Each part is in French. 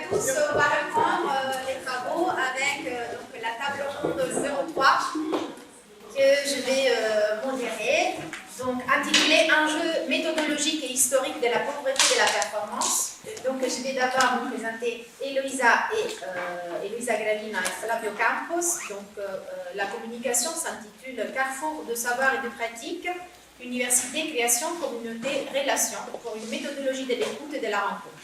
tous, on va reprendre les travaux avec donc, la table ronde numéro 3 que je vais modérer, donc intitulée Enjeux méthodologiques et historiques de la pauvreté de la performance. Donc je vais d'abord vous présenter Eloisa Gravina et Flavio Campos. Donc la communication s'intitule Carrefour de savoir et de pratique, université, création, communauté, relation, pour une méthodologie de l'écoute et de la rencontre.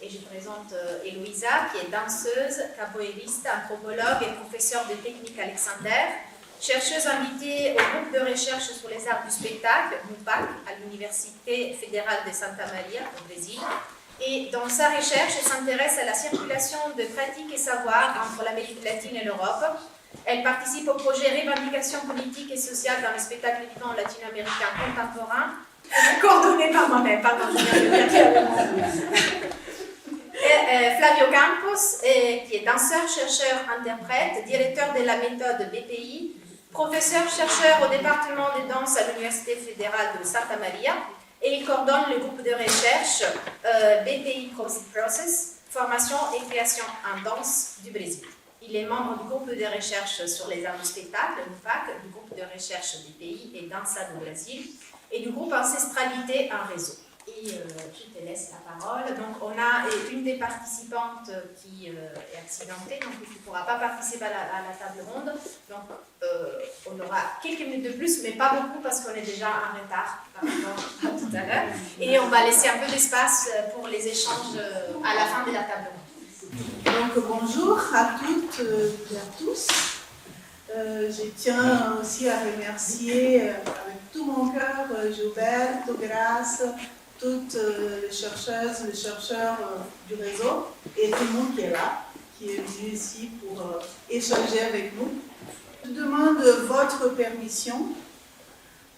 Et je présente Eloisa, qui est danseuse, capoeiriste, anthropologue et professeure de technique Alexander, chercheuse invitée au groupe de recherche sur les arts du spectacle, MUPAC, à l'Université fédérale de Santa Maria, au Brésil. Et dans sa recherche, elle s'intéresse à la circulation de pratiques et savoirs entre l'Amérique latine et l'Europe. Elle participe au projet Revendication politique et sociale dans le spectacle vivant latino-américain contemporain, coordonné par moi-même, pardon, je viens de dire. Flavio Campos, qui est danseur, chercheur, interprète, directeur de la méthode BPI, professeur, chercheur au département de danse à l'Université fédérale de Santa Maria, et il coordonne le groupe de recherche BPI Process, formation et création en danse du Brésil. Il est membre du groupe de recherche sur les arts du spectacle, MUPAC, du groupe de recherche BPI et Dança du Brésil, et du groupe Ancestralité en réseau. Et je te laisse la parole. Donc, on a une des participantes qui est accidentée, donc qui ne pourra pas participer à la table ronde. Donc, on aura quelques minutes de plus, mais pas beaucoup parce qu'on est déjà en retard par rapport à tout à l'heure. Et on va laisser un peu d'espace pour les échanges à la fin de la table ronde. Donc, bonjour à toutes et à tous. Je tiens aussi à remercier avec tout mon cœur Gilberto, Grace, toutes les chercheuses, les chercheurs du réseau et tout le monde qui est là, qui est venu ici pour échanger avec nous. Je demande votre permission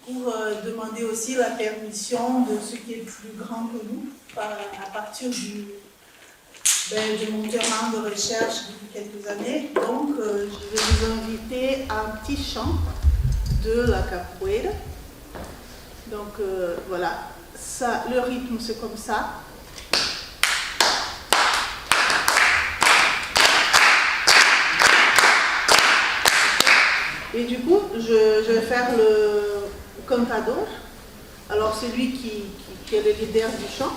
pour demander aussi la permission de ce qui est plus grand que nous à partir de mon terrain de recherche depuis quelques années. Donc, je vais vous inviter à un petit chant de la capoeira. Donc, voilà. Ça, le rythme, c'est comme ça. Et du coup, je vais faire le contador. Alors, c'est lui qui est le leader du chant.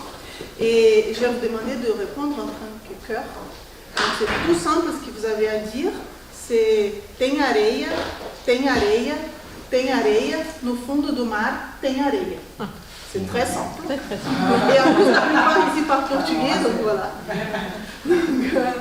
Et je vais vous demander de répondre en tant que chœur. Donc, c'est tout simple ce que vous avez à dire. C'est tem areia, tem areia, tem areia, no fundo do mar tem areia. C'est très simple. Et en plus, la plupart ici parlent portugais, donc voilà. Donc, on y va.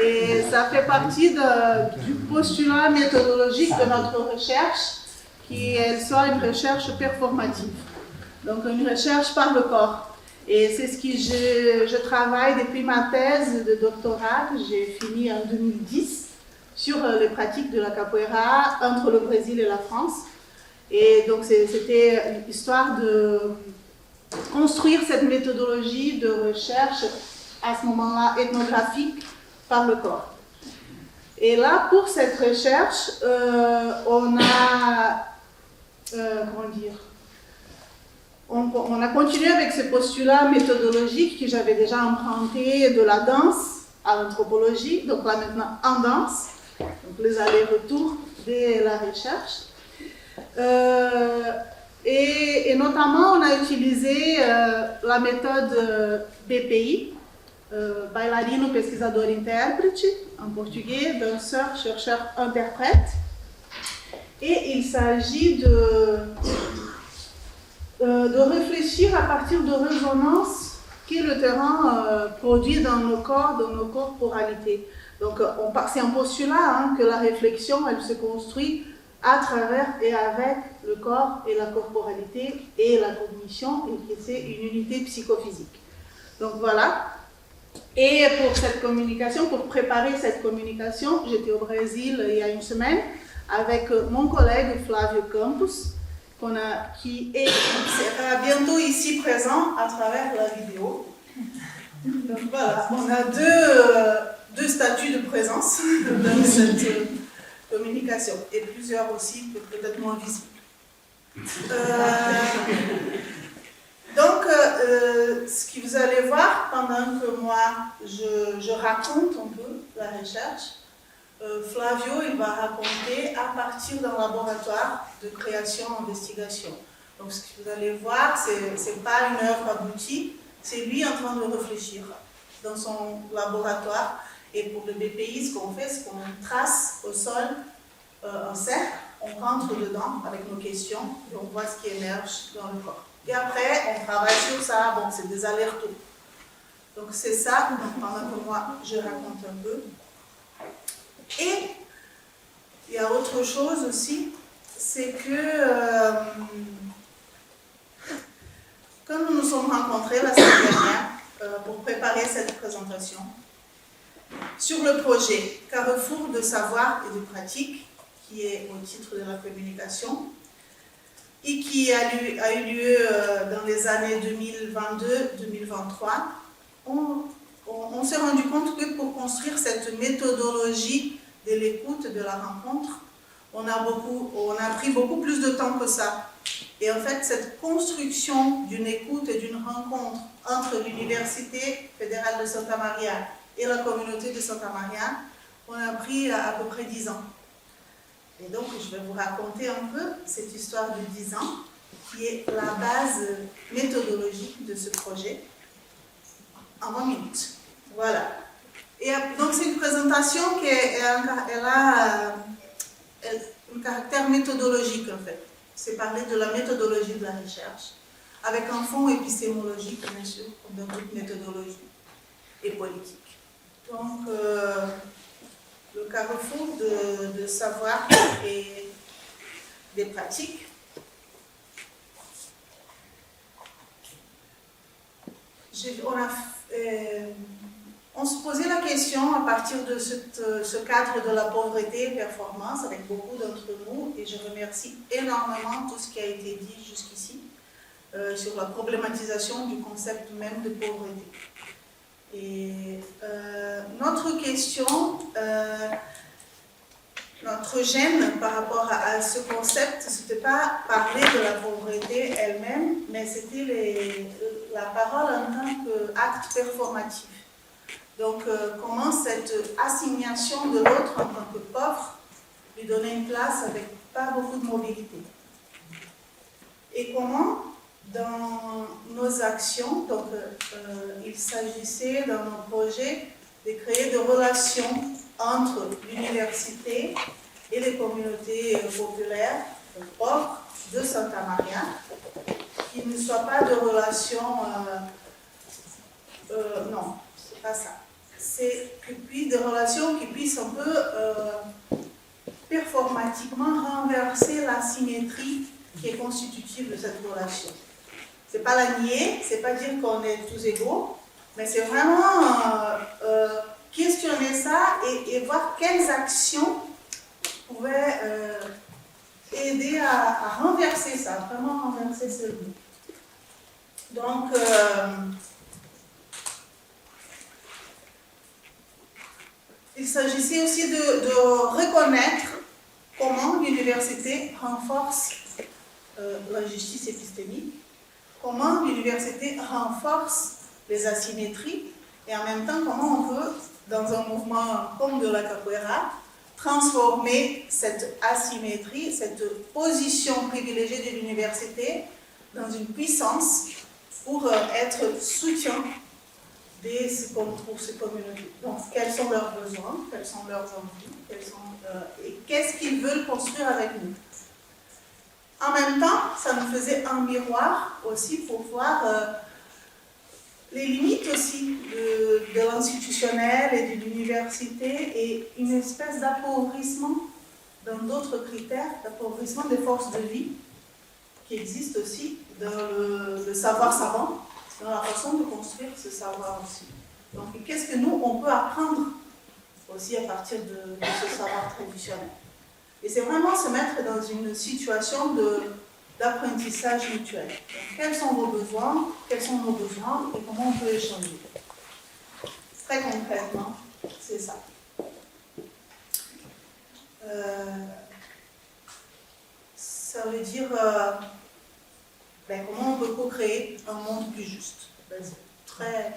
Et ça fait partie du postulat méthodologique de notre recherche, qu'elle soit une recherche performative, donc une recherche par le corps. Et c'est ce que je travaille depuis ma thèse de doctorat, que j'ai fini en 2010, sur les pratiques de la capoeira entre le Brésil et la France. Et donc c'était une histoire de construire cette méthodologie de recherche à ce moment-là ethnographique par le corps. Et là, pour cette recherche, on a, on a continué avec ce postulat méthodologique que j'avais déjà emprunté de la danse à l'anthropologie, donc là maintenant en danse, donc les allers-retours de la recherche. Et notamment, on a utilisé la méthode BPI, bailarino, pesquisador, intérprete, en portugais, danseur, chercheur, interprète. Et il s'agit de réfléchir à partir de résonances que le terrain produit dans nos corps, dans nos corporalités. Donc, c'est un postulat que la réflexion, elle se construit à travers et avec le corps et la corporalité et la cognition, et que c'est une unité psychophysique. Donc voilà. Et pour cette communication, pour préparer cette communication, j'étais au Brésil il y a une semaine avec mon collègue Flavio Campos, qui sera bientôt ici présent à travers la vidéo. Donc voilà, on a deux statuts de présence dans cette communication, et plusieurs aussi, peut-être moins visibles. Donc, ce que vous allez voir pendant que moi, je raconte un peu la recherche, Flavio, il va raconter à partir d'un laboratoire de création-investigation. Donc, ce que vous allez voir, ce n'est pas une œuvre aboutie, c'est lui en train de réfléchir dans son laboratoire. Et pour le BPI, ce qu'on fait, c'est qu'on trace au sol un cercle, on rentre dedans avec nos questions et on voit ce qui émerge dans le corps. Et après, on travaille sur ça, bon, c'est des allers-retours. Donc c'est ça, donc, pendant que moi, je raconte un peu. Et il y a autre chose aussi, c'est que quand nous nous sommes rencontrés la semaine dernière pour préparer cette présentation, sur le projet Carrefour de savoir et de pratique, qui est au titre de la communication, et qui a eu lieu dans les années 2022-2023, on s'est rendu compte que pour construire cette méthodologie de l'écoute, de la rencontre, on a pris beaucoup plus de temps que ça. Et en fait, cette construction d'une écoute et d'une rencontre entre l'Université fédérale de Santa Maria et la communauté de Santa Maria, on a pris à peu près 10 ans. Et donc, je vais vous raconter un peu cette histoire de 10 ans, qui est la base méthodologique de ce projet, en 20 minutes. Voilà. Et donc, c'est une présentation qui a un caractère méthodologique, en fait. C'est parler de la méthodologie de la recherche, avec un fond épistémologique, bien sûr, comme dans toute méthodologie, et politique. Donc, le carrefour de savoir et des pratiques. On se posait la question à partir de ce cadre de la pauvreté et performance avec beaucoup d'entre nous, et je remercie énormément tout ce qui a été dit jusqu'ici sur la problématisation du concept même de pauvreté. Et notre question, notre gêne par rapport à ce concept, ce n'était pas parler de la pauvreté elle-même, mais c'était la parole en tant qu'acte performatif. Donc, comment cette assignation de l'autre en tant que pauvre lui donnait une place avec pas beaucoup de mobilité. Et comment dans nos actions, donc il s'agissait dans nos projets de créer des relations entre l'université et les communautés populaires, pauvres de Santa Maria, qui ne soient pas de relations, non, c'est pas ça. C'est des relations qui puissent un peu performatiquement renverser la symétrie qui est constitutive de cette relation. C'est pas la nier, c'est pas dire qu'on est tous égaux, mais c'est vraiment questionner ça et voir quelles actions pouvaient aider à renverser ça, vraiment renverser ce but. Donc, il s'agissait aussi de reconnaître comment l'université renforce la justice épistémique, comment l'université renforce les asymétries, et en même temps comment on peut, dans un mouvement comme de la capoeira, transformer cette asymétrie, cette position privilégiée de l'université dans une puissance pour être soutien de ce qu'on trouve ces communautés. Donc, quels sont leurs besoins, quels sont leurs envies, et qu'est-ce qu'ils veulent construire avec nous. En même temps, ça nous faisait un miroir aussi pour voir les limites aussi de l'institutionnel et de l'université et une espèce d'appauvrissement dans d'autres critères, d'appauvrissement des forces de vie qui existent aussi dans le savoir savant, dans la façon de construire ce savoir aussi. Donc, qu'est-ce que nous, on peut apprendre aussi à partir de ce savoir traditionnel. Et c'est vraiment se mettre dans une situation d'apprentissage mutuel. Donc, quels sont vos besoins, quels sont nos besoins et comment on peut échanger. Très concrètement, c'est ça. Ça veut dire comment on peut co-créer un monde plus juste. Très...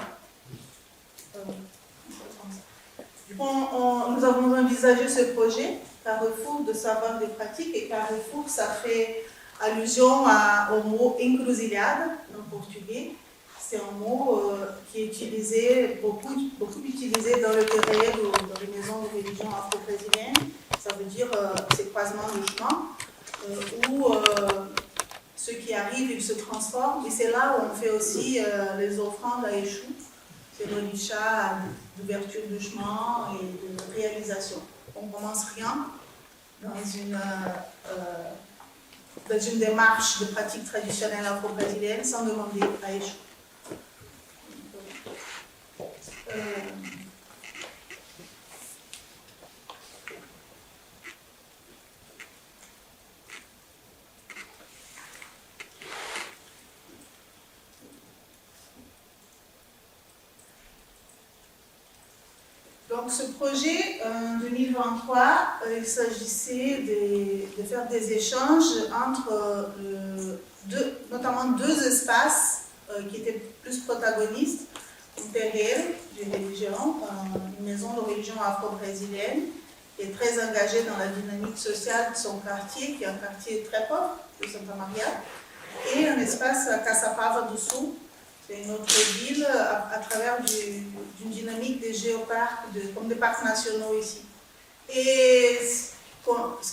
Du coup, nous avons envisagé ce projet, Carrefour de savoir des pratiques, et Carrefour, ça fait allusion au mot encruzilhada en portugais. C'est un mot qui est utilisé, beaucoup utilisé dans le terreiro, dans les maisons de religion afro-brésiliennes. Ça veut dire ces croisements de chemin, où ceux qui arrivent, ils se transforment. Et c'est là où on fait aussi les offrandes à Échou. C'est le licha d'ouverture de chemin et de réalisation. On ne commence rien dans une démarche de pratique traditionnelle afro-brésilienne sans demander à échouer. Donc ce projet, en 2023, il s'agissait de faire des échanges entre notamment deux espaces qui étaient plus protagonistes. Un terreiro de religion, une maison de religion afro-brésilienne, qui est très engagée dans la dynamique sociale de son quartier, qui est un quartier très pauvre de Santa Maria, et un espace à Caçapava do Sul. C'est une autre ville à travers d'une dynamique des géoparcs, comme des parcs nationaux ici. Et ce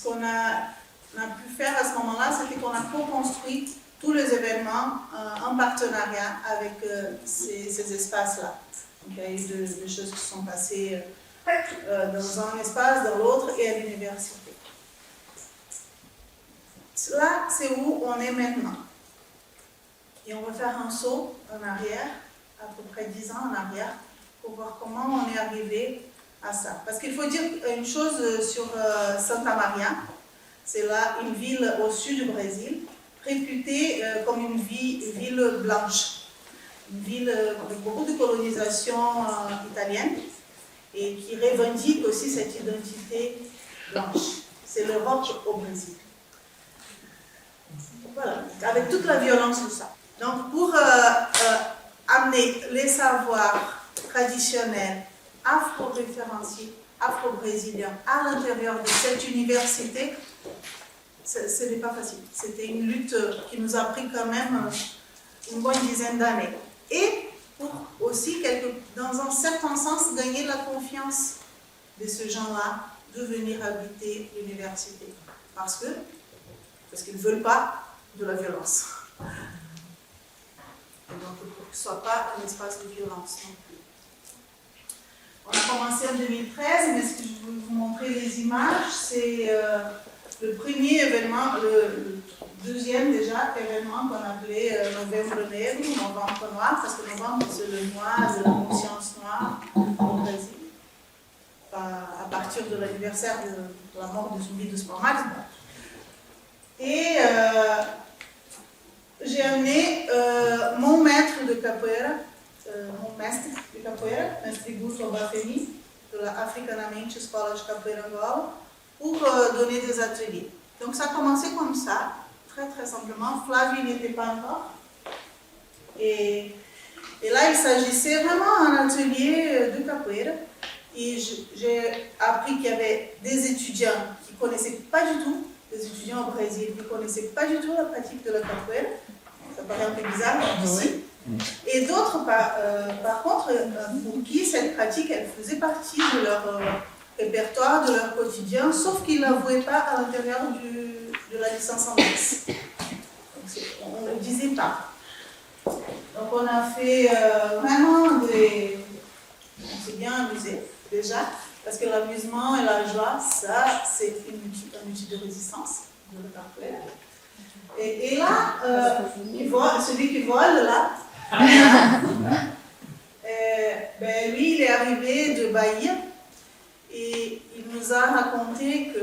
qu'on a pu faire à ce moment-là, c'était qu'on a co-construit tous les événements en partenariat avec ces espaces-là. Donc il y a eu des choses qui sont passées dans un espace, dans l'autre et à l'université. Là, c'est où on est maintenant. Et on va faire un saut en arrière, à peu près 10 ans en arrière, pour voir comment on est arrivé à ça. Parce qu'il faut dire une chose sur Santa Maria. C'est là une ville au sud du Brésil, réputée comme une ville blanche. Une ville avec beaucoup de colonisation italienne et qui revendique aussi cette identité blanche. C'est l'Europe au Brésil. Voilà, avec toute la violence de ça. Donc, pour amener les savoirs traditionnels, afro-référenciés, afro-brésiliens à l'intérieur de cette université, ce n'est pas facile. C'était une lutte qui nous a pris quand même une bonne dizaine d'années. Et pour aussi, dans un certain sens, gagner la confiance de ces gens-là de venir habiter l'université. Parce qu'ils ne veulent pas de la violence. Et donc, pour que ce ne soit pas un espace de violence non plus. On a commencé en 2013, mais ce que je vais vous montrer les images, c'est le premier événement, le deuxième déjà événement qu'on appelait Novembre Negro, Novembre Noir, parce que novembre c'est le mois de la conscience noire au Brésil, à partir de l'anniversaire de la mort de Zumbi dos Palmares. Et j'ai amené mon maître de capoeira, mon maître de capoeira, Mestre Guto Bafemi, la Africanamente Escola de Capoeira Angola, pour donner des ateliers. Donc ça a commencé comme ça, très très simplement. Flavie n'était pas encore. Et là, il s'agissait vraiment d'un atelier de capoeira. Et j'ai appris qu'il y avait des étudiants qui ne connaissaient pas du tout, des étudiants au Brésil qui ne connaissaient pas du tout la pratique de la capoeira. Ça paraît un peu bizarre ici. Et d'autres, par contre, pour qui cette pratique, elle faisait partie de leur répertoire, de leur quotidien, sauf qu'ils ne l'avouaient pas à l'intérieur de la licence en maths. On ne le disait pas. Donc on a fait vraiment on s'est bien amusé déjà, parce que l'amusement et la joie, ça, c'est un outil de résistance de la capoeira. Et là, celui qui vole là, lui, il est arrivé de Bahia et il nous a raconté que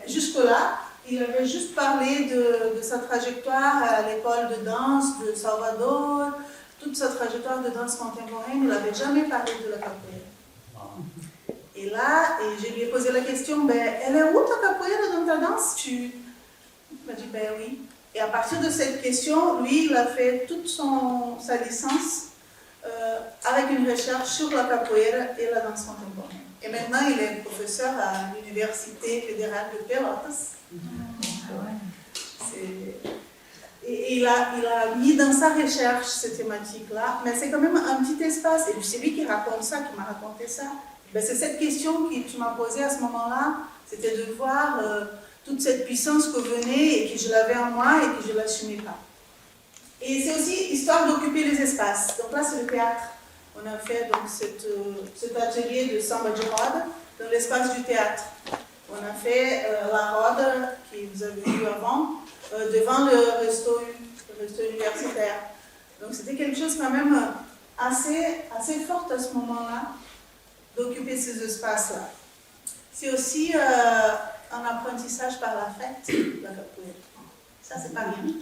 jusque-là, il avait juste parlé de sa trajectoire à l'école de danse de Salvador, toute sa trajectoire de danse contemporaine. Il n'avait jamais parlé de la capoeira. Et là, je lui ai posé la question, elle est où ta capoeira dans ta danse? Il m'a dit, oui. Et à partir de cette question, lui, il a fait toute sa licence avec une recherche sur la capoeira et la danse contemporaine. Et maintenant, il est professeur à l'Université fédérale de Pelotas. Et il a mis dans sa recherche cette thématique-là, mais c'est quand même un petit espace. Et puis c'est lui qui raconte ça, qui m'a raconté ça. C'est cette question que tu m'as posée à ce moment-là, c'était de voir toute cette puissance que venait et que je l'avais en moi et que je ne l'assumais pas. Et c'est aussi histoire d'occuper les espaces. Donc là, c'est le théâtre. On a fait donc cet atelier de samba de roda dans l'espace du théâtre. On a fait la roda, que vous avez vu avant, devant le resto universitaire. Donc c'était quelque chose quand même assez fort à ce moment-là, d'occuper ces espaces-là. C'est aussi un apprentissage par la fête, la capoeira. Ça, c'est pas rien.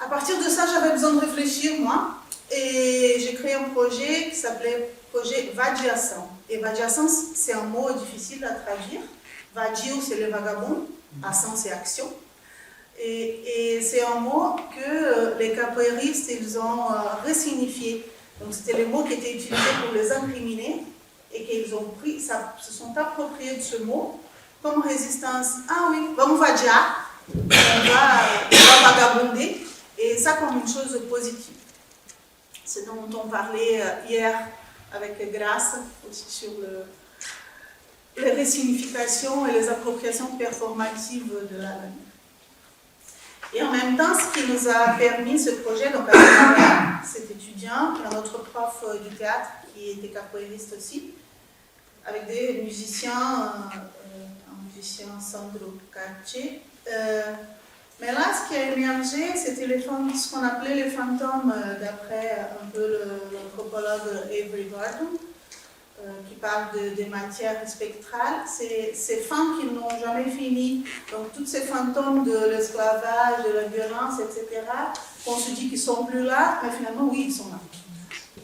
À partir de ça, j'avais besoin de réfléchir, moi, et j'ai créé un projet qui s'appelait projet Vadiação. Et Vadiação, c'est un mot difficile à traduire. Vadio, c'est le vagabond, ação, c'est action. Et c'est un mot que les capoeiristes, ils ont resignifié. Donc, c'était les mots qui étaient utilisés pour les incriminer et qu'ils ont pris, se sont appropriés de ce mot comme résistance. Ah oui, vamos vadiar, on va vagabonder, et ça comme une chose positive. C'est dont on parlait hier avec Graça, aussi sur les resignifications et les appropriations performatives de la langue. Et en même temps, ce qui nous a permis ce projet, donc avec cet étudiant, un autre prof du théâtre qui était capoeiriste aussi, avec des musiciens, un musicien Sandro Cartier. Mais là, ce qui a émergé, c'était ce qu'on appelait les fantômes, d'après un peu l'anthropologue Avery Gordon, qui parle des matières spectrales. Ces femmes qui n'ont jamais fini, donc tous ces fantômes de l'esclavage, de la violence, etc., on se dit qu'ils ne sont plus là, mais finalement, oui, ils sont là.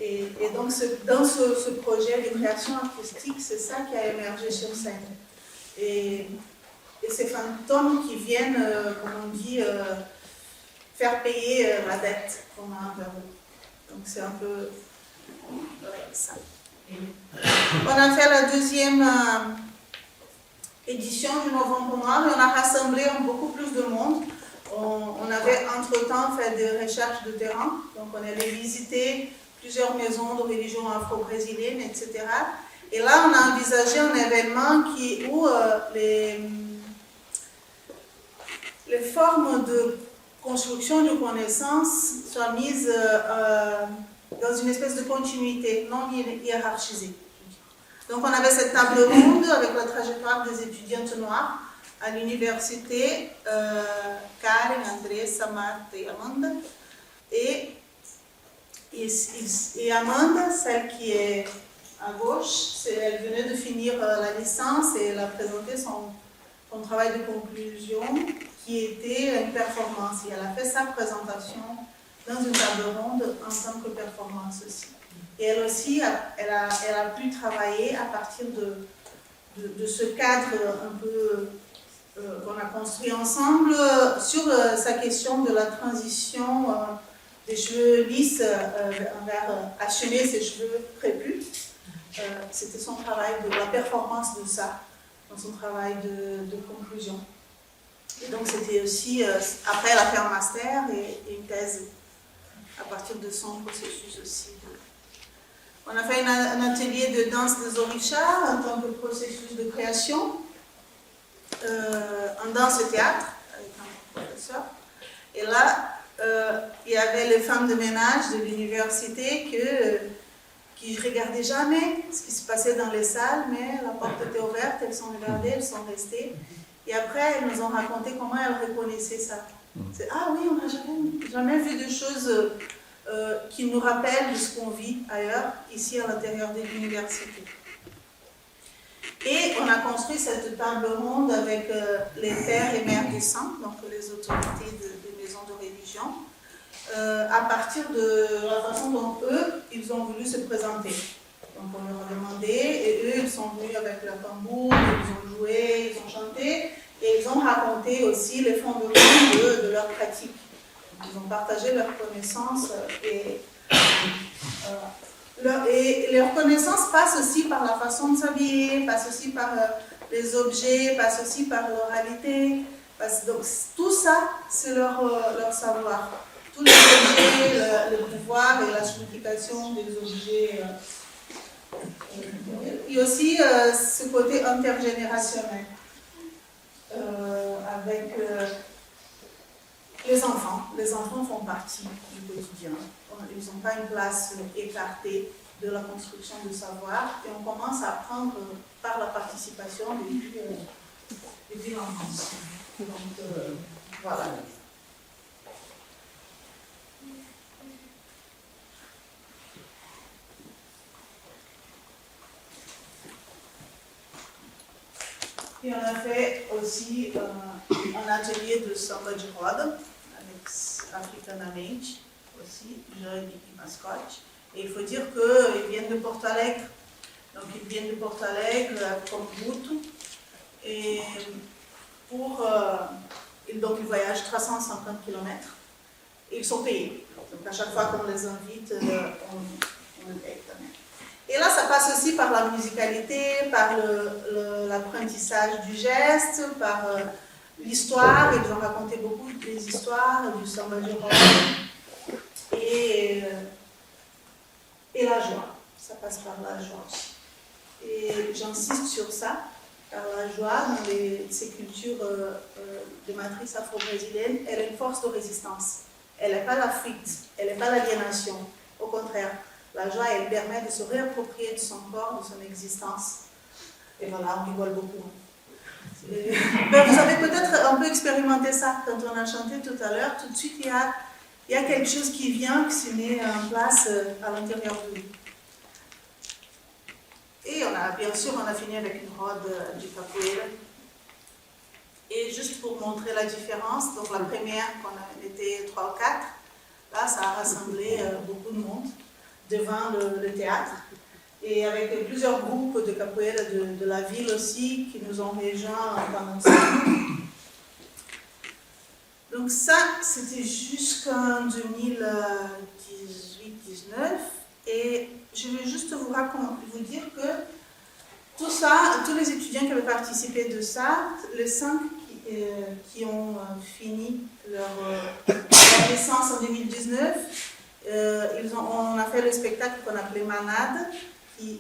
Et donc, dans ce projet de création artistique, c'est ça qui a émergé sur scène. Et ces fantômes qui viennent, comme on dit, faire payer la dette qu'on a envers eux. Donc, c'est un peu ça. On a fait la deuxième édition du Novembre Noir et on a rassemblé beaucoup plus de monde. On avait entre-temps fait des recherches de terrain, donc on allait visiter plusieurs maisons de religion afro-brésilienne, etc. Et là, on a envisagé un événement où les formes de construction de connaissances soient mises dans une espèce de continuité, non hiérarchisée. Donc on avait cette table ronde avec la trajectoire des étudiantes noires à l'université, Karen, Andressa, Martha et Amanda. Et Amanda, celle qui est à gauche, elle venait de finir la licence et elle a présenté son travail de conclusion qui était une performance. Et elle a fait sa présentation dans une table ronde en tant que performance aussi. Et elle aussi, elle a pu travailler à partir de ce cadre un peu qu'on a construit ensemble sur sa question de la transition des cheveux lisses vers hacher ses cheveux crépus. C'était son travail de la performance de ça, dans son travail de conclusion. Et donc c'était aussi, après elle a fait un master et une thèse à partir de son processus aussi. On a fait un atelier de danse des orishas en tant que processus de création, en danse et théâtre avec un professeur. Et là, il y avait les femmes de ménage de l'université qui ne regardaient jamais ce qui se passait dans les salles, mais la porte était ouverte, elles sont regardées, elles sont restées. Et après, elles nous ont raconté comment elles reconnaissaient ça. C'est, ah oui, on n'a jamais vu de choses qui nous rappellent de ce qu'on vit ailleurs, ici à l'intérieur de l'université. Et on a construit cette table ronde avec les pères et mères du sang, donc les autorités des maisons de religion, à partir de la façon dont eux, ils ont voulu se présenter. Donc on leur a demandé, et eux, ils sont venus avec leur tambour, ils ont joué, ils ont chanté, et ils ont raconté aussi les fondements de leur pratique. Ils ont partagé leurs connaissances et leur connaissance passe aussi par la façon de s'habiller, passe aussi par les objets, passe aussi par l'oralité. Donc tout ça, c'est leur savoir. Tous les objets, le pouvoir et la signification des objets. Il y a aussi ce côté intergénérationnel avec les enfants. Les enfants font partie du quotidien. Ils n'ont pas une place écartée de la construction du savoir et on commence à apprendre par la participation depuis l'enfance. Donc voilà. Et on a fait aussi un atelier de samba de roda avec africanamente aussi, Jeanne et Mascotte. Et il faut dire qu'ils viennent de Porto Alegre. Donc ils viennent de Porto Alegre comme Guto. Et donc ils voyagent 350 km. Et ils sont payés. Donc à chaque fois qu'on les invite, on les paye quand même. Et là, ça passe aussi par la musicalité, par l'apprentissage du geste, par l'histoire. Ils ont raconté beaucoup des histoires du samba de roda. Et la joie. Ça passe par la joie. Et j'insiste sur ça, car la joie, dans ces cultures de matrice afro-brésilienne, elle est une force de résistance. Elle n'est pas la fuite, elle n'est pas l'aliénation. Au contraire. La joie, elle permet de se réapproprier de son corps, de son existence. Et voilà, on rigole beaucoup. Ben, vous avez peut-être un peu expérimenté ça quand on a chanté tout à l'heure. Tout de suite, il y a quelque chose qui vient, qui se met en place à l'intérieur de nous. Et bien sûr, on a fini avec une rode du capoeira. Et juste pour montrer la différence, donc la première, on était 3 ou 4, là, ça a rassemblé beaucoup de monde devant le théâtre, et avec plusieurs groupes de capoeira de la ville aussi, qui nous ont rejoints pendant ça. Donc ça, c'était jusqu'en 2018-19, et je vais juste vous dire que tout ça, tous les étudiants qui avaient participé de ça, les 5 qui ont fini leur licence en 2019, on a fait le spectacle qu'on appelait Manade. Il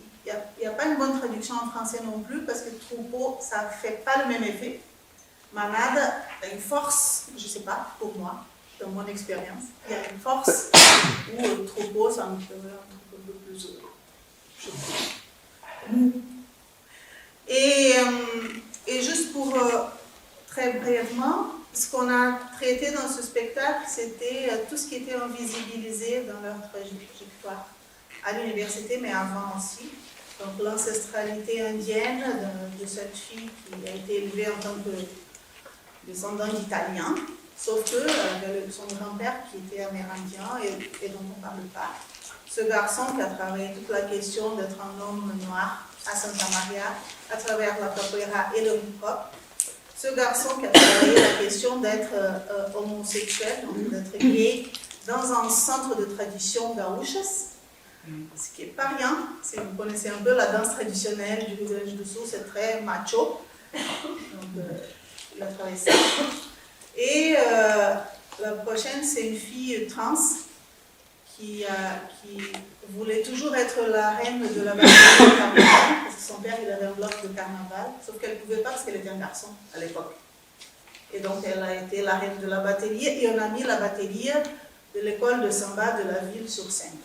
n'y a pas une bonne traduction en français non plus parce que troupeau, ça ne fait pas le même effet. Manade a une force, je ne sais pas, pour moi, dans mon expérience, il y a une force où troupeau, ça me fait un truc un peu plus, je sais pas. Et juste pour très brièvement, ce qu'on a traité dans ce spectacle, c'était tout ce qui était invisibilisé dans leur trajectoire à l'université, mais avant aussi. Donc l'ancestralité indienne de cette fille qui a été élevée en tant que descendant d'Italiens, sauf que son grand-père qui était amérindien et dont on ne parle pas. ce garçon qui a travaillé toute la question d'être un homme noir à Santa Maria, à travers la capoeira et le hip-hop. Ce garçon qui a travaillé la question d'être homosexuel, donc d'être gay, dans un centre de tradition gauchas, ce qui n'est pas rien. Si vous connaissez un peu la danse traditionnelle du Rio Grande do Sul, c'est très macho. Donc, il a travaillé ça. Et la prochaine, c'est une fille trans qui voulait toujours être la reine de la bataille de carnaval, parce que son père il avait un bloc de carnaval, sauf qu'elle ne pouvait pas parce qu'elle était un garçon à l'époque. Et donc elle a été la reine de la batellier, et on a mis la batellier de l'école de samba de la ville sur scène,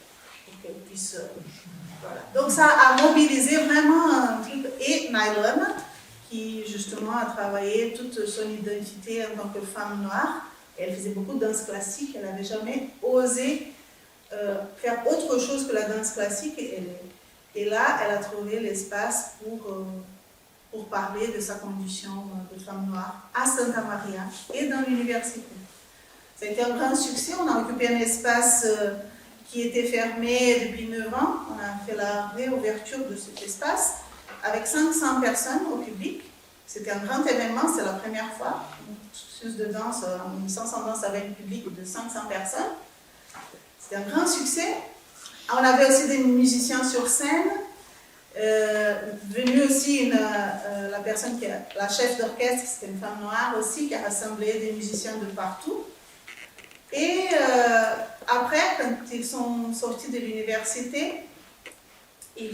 pour qu'elle puisse... voilà. Donc ça a mobilisé vraiment un truc. Et Nylon, qui justement a travaillé toute son identité en tant que femme noire, elle faisait beaucoup de danse classique, elle n'avait jamais osé faire autre chose que la danse classique, et là, elle a trouvé l'espace pour parler de sa condition de femme noire à Santa Maria et dans l'université. Ça a été un grand succès, on a occupé un espace qui était fermé depuis 9 ans, on a fait la réouverture de cet espace avec 500 personnes au public. C'était un grand événement, c'est la première fois, une cursus de danse, une licence en danse avec un public de 500 personnes. C'était un grand succès. On avait aussi des musiciens sur scène. Venue aussi la personne qui est la chef d'orchestre, c'était une femme noire aussi, qui a rassemblé des musiciens de partout. Et après, quand ils sont sortis de l'université, on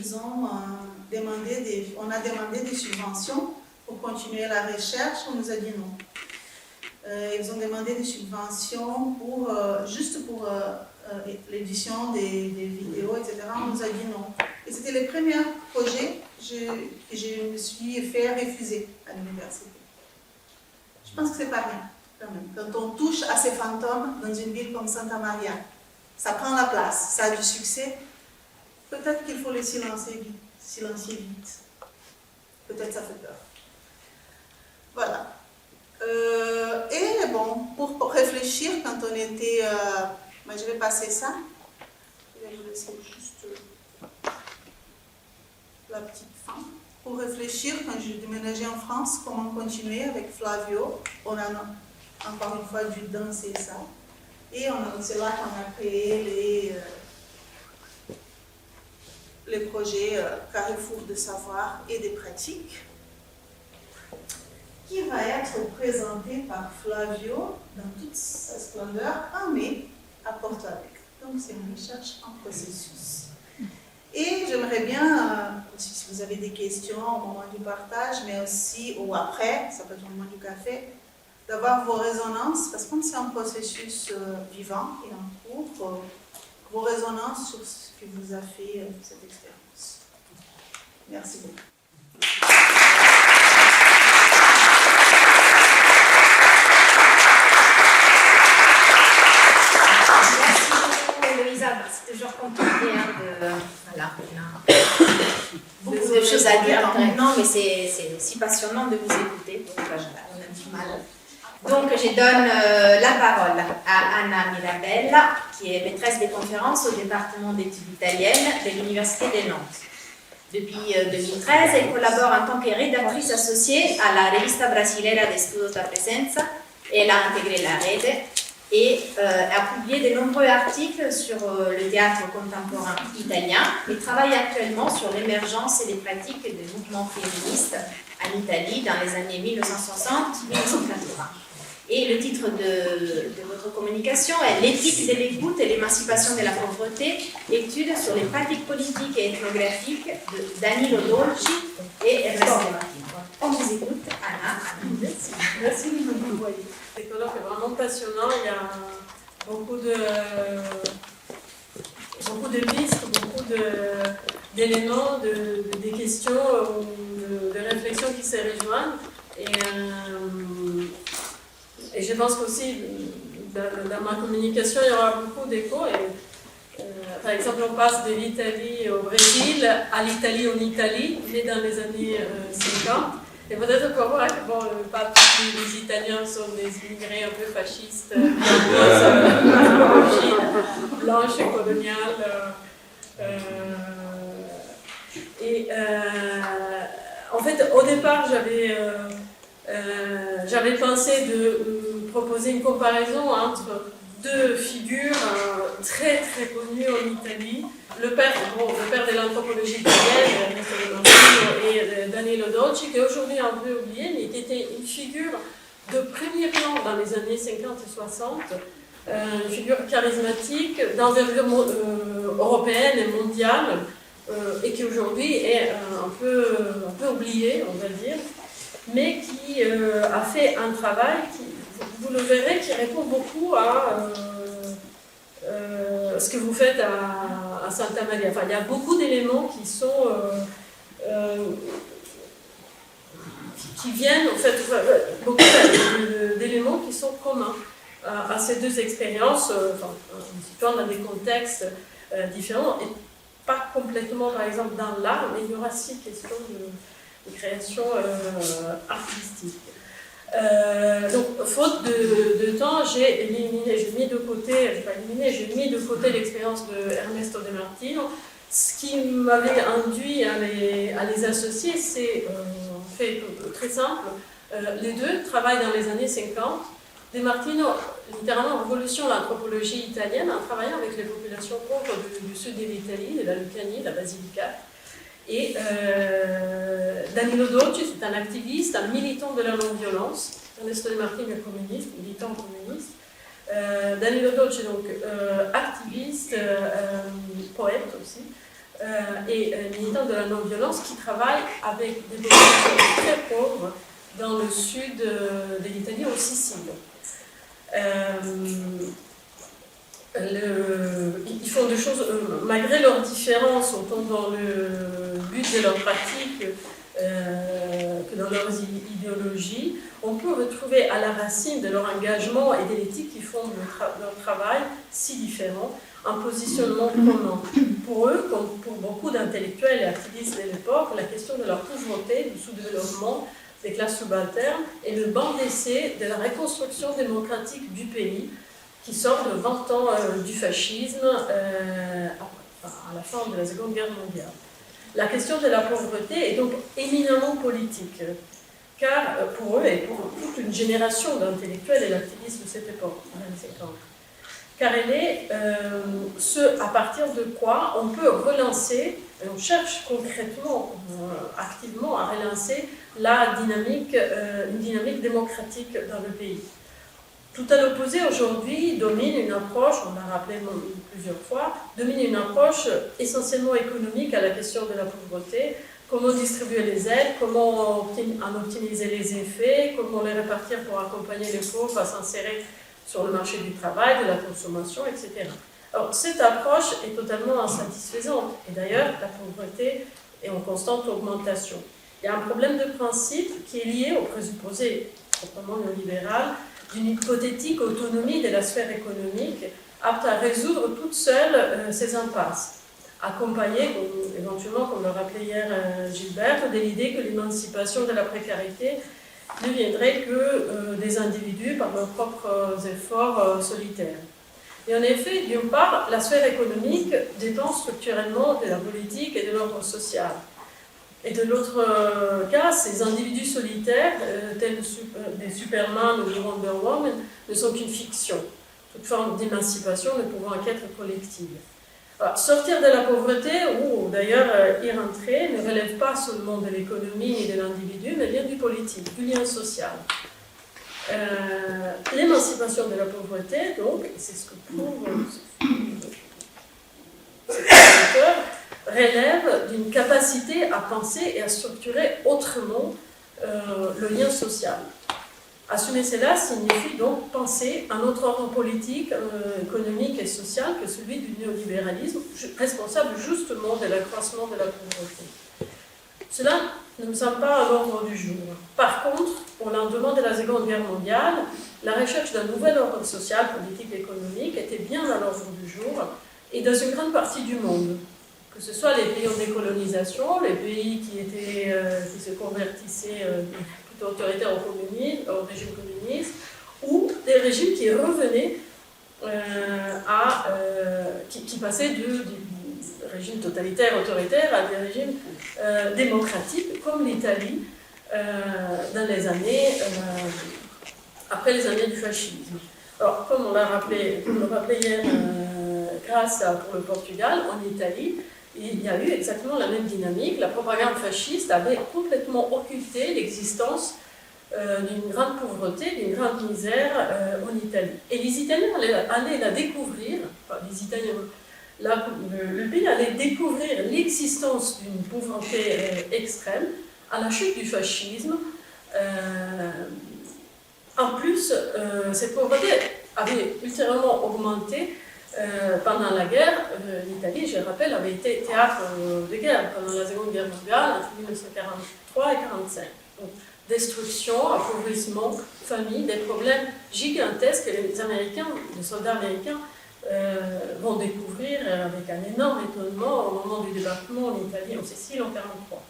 a demandé des subventions pour continuer la recherche. On nous a dit non. Ils ont demandé des subventions juste pour l'édition des vidéos, etc. On nous a dit non. Et c'était le premier projet que je me suis fait refuser à l'université. Je pense que c'est pas rien, quand même. Quand on touche à ces fantômes dans une ville comme Santa Maria, ça prend la place, ça a du succès. Peut-être qu'il faut les silencier vite. Peut-être ça fait peur. Voilà. Et bon, pour réfléchir, quand on était... je vais passer ça. Je vais vous laisser juste la petite fin. Pour réfléchir, quand j'ai déménagé en France, comment continuer avec Flavio. On a encore une fois dû danser ça. Et c'est là qu'on a créé les projets Carrefour de savoir et des pratiques, qui va être présenté par Flavio dans toute sa splendeur en mai à Porto Alegre. Donc c'est une recherche en processus. Et j'aimerais bien, si vous avez des questions au moment du partage, mais aussi ou après, ça peut être au moment du café, d'avoir vos résonances, parce que comme c'est un processus vivant et en cours, vos résonances sur ce qui vous a fait cette expérience. Merci beaucoup. C'est toujours compliqué voilà, on a beaucoup de choses à dire. Non, mais c'est si passionnant de vous écouter. Donc voilà, on a du mal. Donc je donne la parole à Anna Mirabella, qui est maîtresse des conférences au département d'études italiennes de l'Université de Nantes. Depuis 2013, elle collabore en tant que rédactrice associée à la Revista Brasileira de Estudos da Presenza. Elle a intégré la Rede et a publié de nombreux articles sur le théâtre contemporain italien et travaille actuellement sur l'émergence et les pratiques des mouvements féministes en Italie dans les années 1960-1980. Et le titre de votre communication est « L'éthique de l'écoute et l'émancipation de la pauvreté, études sur les pratiques politiques et ethnographiques de Danilo Dolci et Ernesto De Martino ». On vous écoute, Anna. Merci de me envoyer. C'est vraiment passionnant, il y a beaucoup de pistes, beaucoup d'éléments, des questions, de réflexions qui se rejoignent. Et je pense qu'aussi, dans ma communication, il y aura beaucoup d'échos. Par exemple, on passe de l'Italie au Brésil à l'Italie en Italie, mais dans les années 50. Et peut-être pour moi, pas tous les Italiens sont des immigrés un peu fascistes, blanches et coloniales. En fait, au départ, j'avais pensé de proposer une comparaison entre deux figures très très connues en Italie. Le père de l'anthropologie italienne, Ernesto De Martino, et Danilo Dolci, qui est aujourd'hui un peu oublié, mais qui était une figure de premier plan dans les années 50 et 60, une figure charismatique d'envergure européenne et mondiale, et qui aujourd'hui est un peu oubliée, on va dire, mais qui a fait un travail qui, vous le verrez, qui répond beaucoup à ce que vous faites à Santa Maria. Enfin, il y a beaucoup d'éléments qui sont qui viennent, en fait, beaucoup d'éléments qui sont communs à ces deux expériences, en situant dans des contextes différents, et pas complètement, par exemple, dans l'art, mais il y aura 6 questions de création artistique. Donc, faute de temps, j'ai mis de côté l'expérience de Ernesto De Martino. Ce qui m'avait induit à les associer, c'est en fait très simple. Les deux travaillent dans les années 50. De Martino, littéralement, révolutionne l'anthropologie italienne en travaillant avec les populations pauvres du sud de l'Italie, de la Lucanie, de la Basilicate. Et Danilo Dolci, c'est un activiste, un militant de la non-violence. Ernesto De Martino est communiste, militant communiste. Danilo Dolci, donc activiste, poète aussi, et militant de la non-violence qui travaille avec des populations très pauvres dans le sud de l'Italie, en Sicile. Ils font des choses, malgré leurs différences, autant dans le but de leur pratique que dans leurs idéologies, on peut retrouver à la racine de leur engagement et de l'éthique qui font leur travail si différent un positionnement commun. Pour eux, comme pour beaucoup d'intellectuels et activistes de l'époque, la question de la pauvreté, du sous-développement, des classes subalternes est le banc d'essai de la reconstruction démocratique du pays qui sort de 20 ans du fascisme à la fin de la Seconde Guerre mondiale. La question de la pauvreté est donc éminemment politique, car pour eux et pour toute une génération d'intellectuels et d'activistes de cette époque, dans les 50, car elle est ce à partir de quoi on peut relancer, et on cherche concrètement, activement à relancer une dynamique démocratique dans le pays. Tout à l'opposé, aujourd'hui, domine une approche, on l'a rappelé plusieurs fois, domine une approche essentiellement économique à la question de la pauvreté, comment distribuer les aides, comment en optimiser les effets, comment les répartir pour accompagner les pauvres à s'insérer sur le marché du travail, de la consommation, etc. Alors, cette approche est totalement insatisfaisante, et d'ailleurs, la pauvreté est en constante augmentation. Il y a un problème de principe qui est lié au présupposé proprement néolibéral d'une hypothétique autonomie de la sphère économique apte à résoudre toute seule ces impasses, accompagnée, éventuellement, comme le rappelait hier Gilbert, de l'idée que l'émancipation de la précarité ne viendrait que des individus par leurs propres efforts solitaires. Et en effet, d'une part, la sphère économique dépend structurellement de la politique et de l'ordre social. Et de l'autre cas, ces individus solitaires, tels des Superman ou des Wonder Woman, ne sont qu'une fiction, toute forme d'émancipation ne pouvant qu'être collective. Alors, sortir de la pauvreté, ou d'ailleurs y rentrer, ne relève pas seulement de l'économie et de l'individu, mais bien du politique, du lien social. L'émancipation de la pauvreté, donc, c'est ce que prouve cet auteur, relève d'une capacité à penser et à structurer autrement le lien social. Assumer cela signifie donc penser un autre ordre politique, économique et social que celui du néolibéralisme, responsable justement de l'accroissement de la pauvreté. Cela ne me semble pas à l'ordre du jour. Par contre, au lendemain de la Seconde Guerre mondiale, la recherche d'un nouvel ordre social, politique et économique était bien à l'ordre du jour et dans une grande partie du monde. Que ce soit les pays en décolonisation, les pays qui se convertissaient plutôt autoritaires au régime communiste, ou des régimes qui revenaient qui passaient régimes totalitaires, autoritaires, à des régimes démocratiques, comme l'Italie, dans les années, après les années du fascisme. Alors, comme on l'a rappelé hier, grâce pour le Portugal, en Italie, il y a eu exactement la même dynamique. La propagande fasciste avait complètement occulté l'existence d'une grande pauvreté, d'une grande misère en Italie. Et les Italiens allaient la découvrir, enfin les Italiens, le pays allait découvrir l'existence d'une pauvreté extrême à la chute du fascisme. En plus, cette pauvreté avait ultérieurement augmenté pendant la guerre. L'Italie, je le rappelle, avait été théâtre de guerre pendant la Seconde Guerre mondiale entre 1943 et 1945. Donc, destruction, appauvrissement, famine, des problèmes gigantesques que les Américains, les soldats américains, vont découvrir avec un énorme étonnement au moment du débarquement en Italie, en Sicile, en 1943.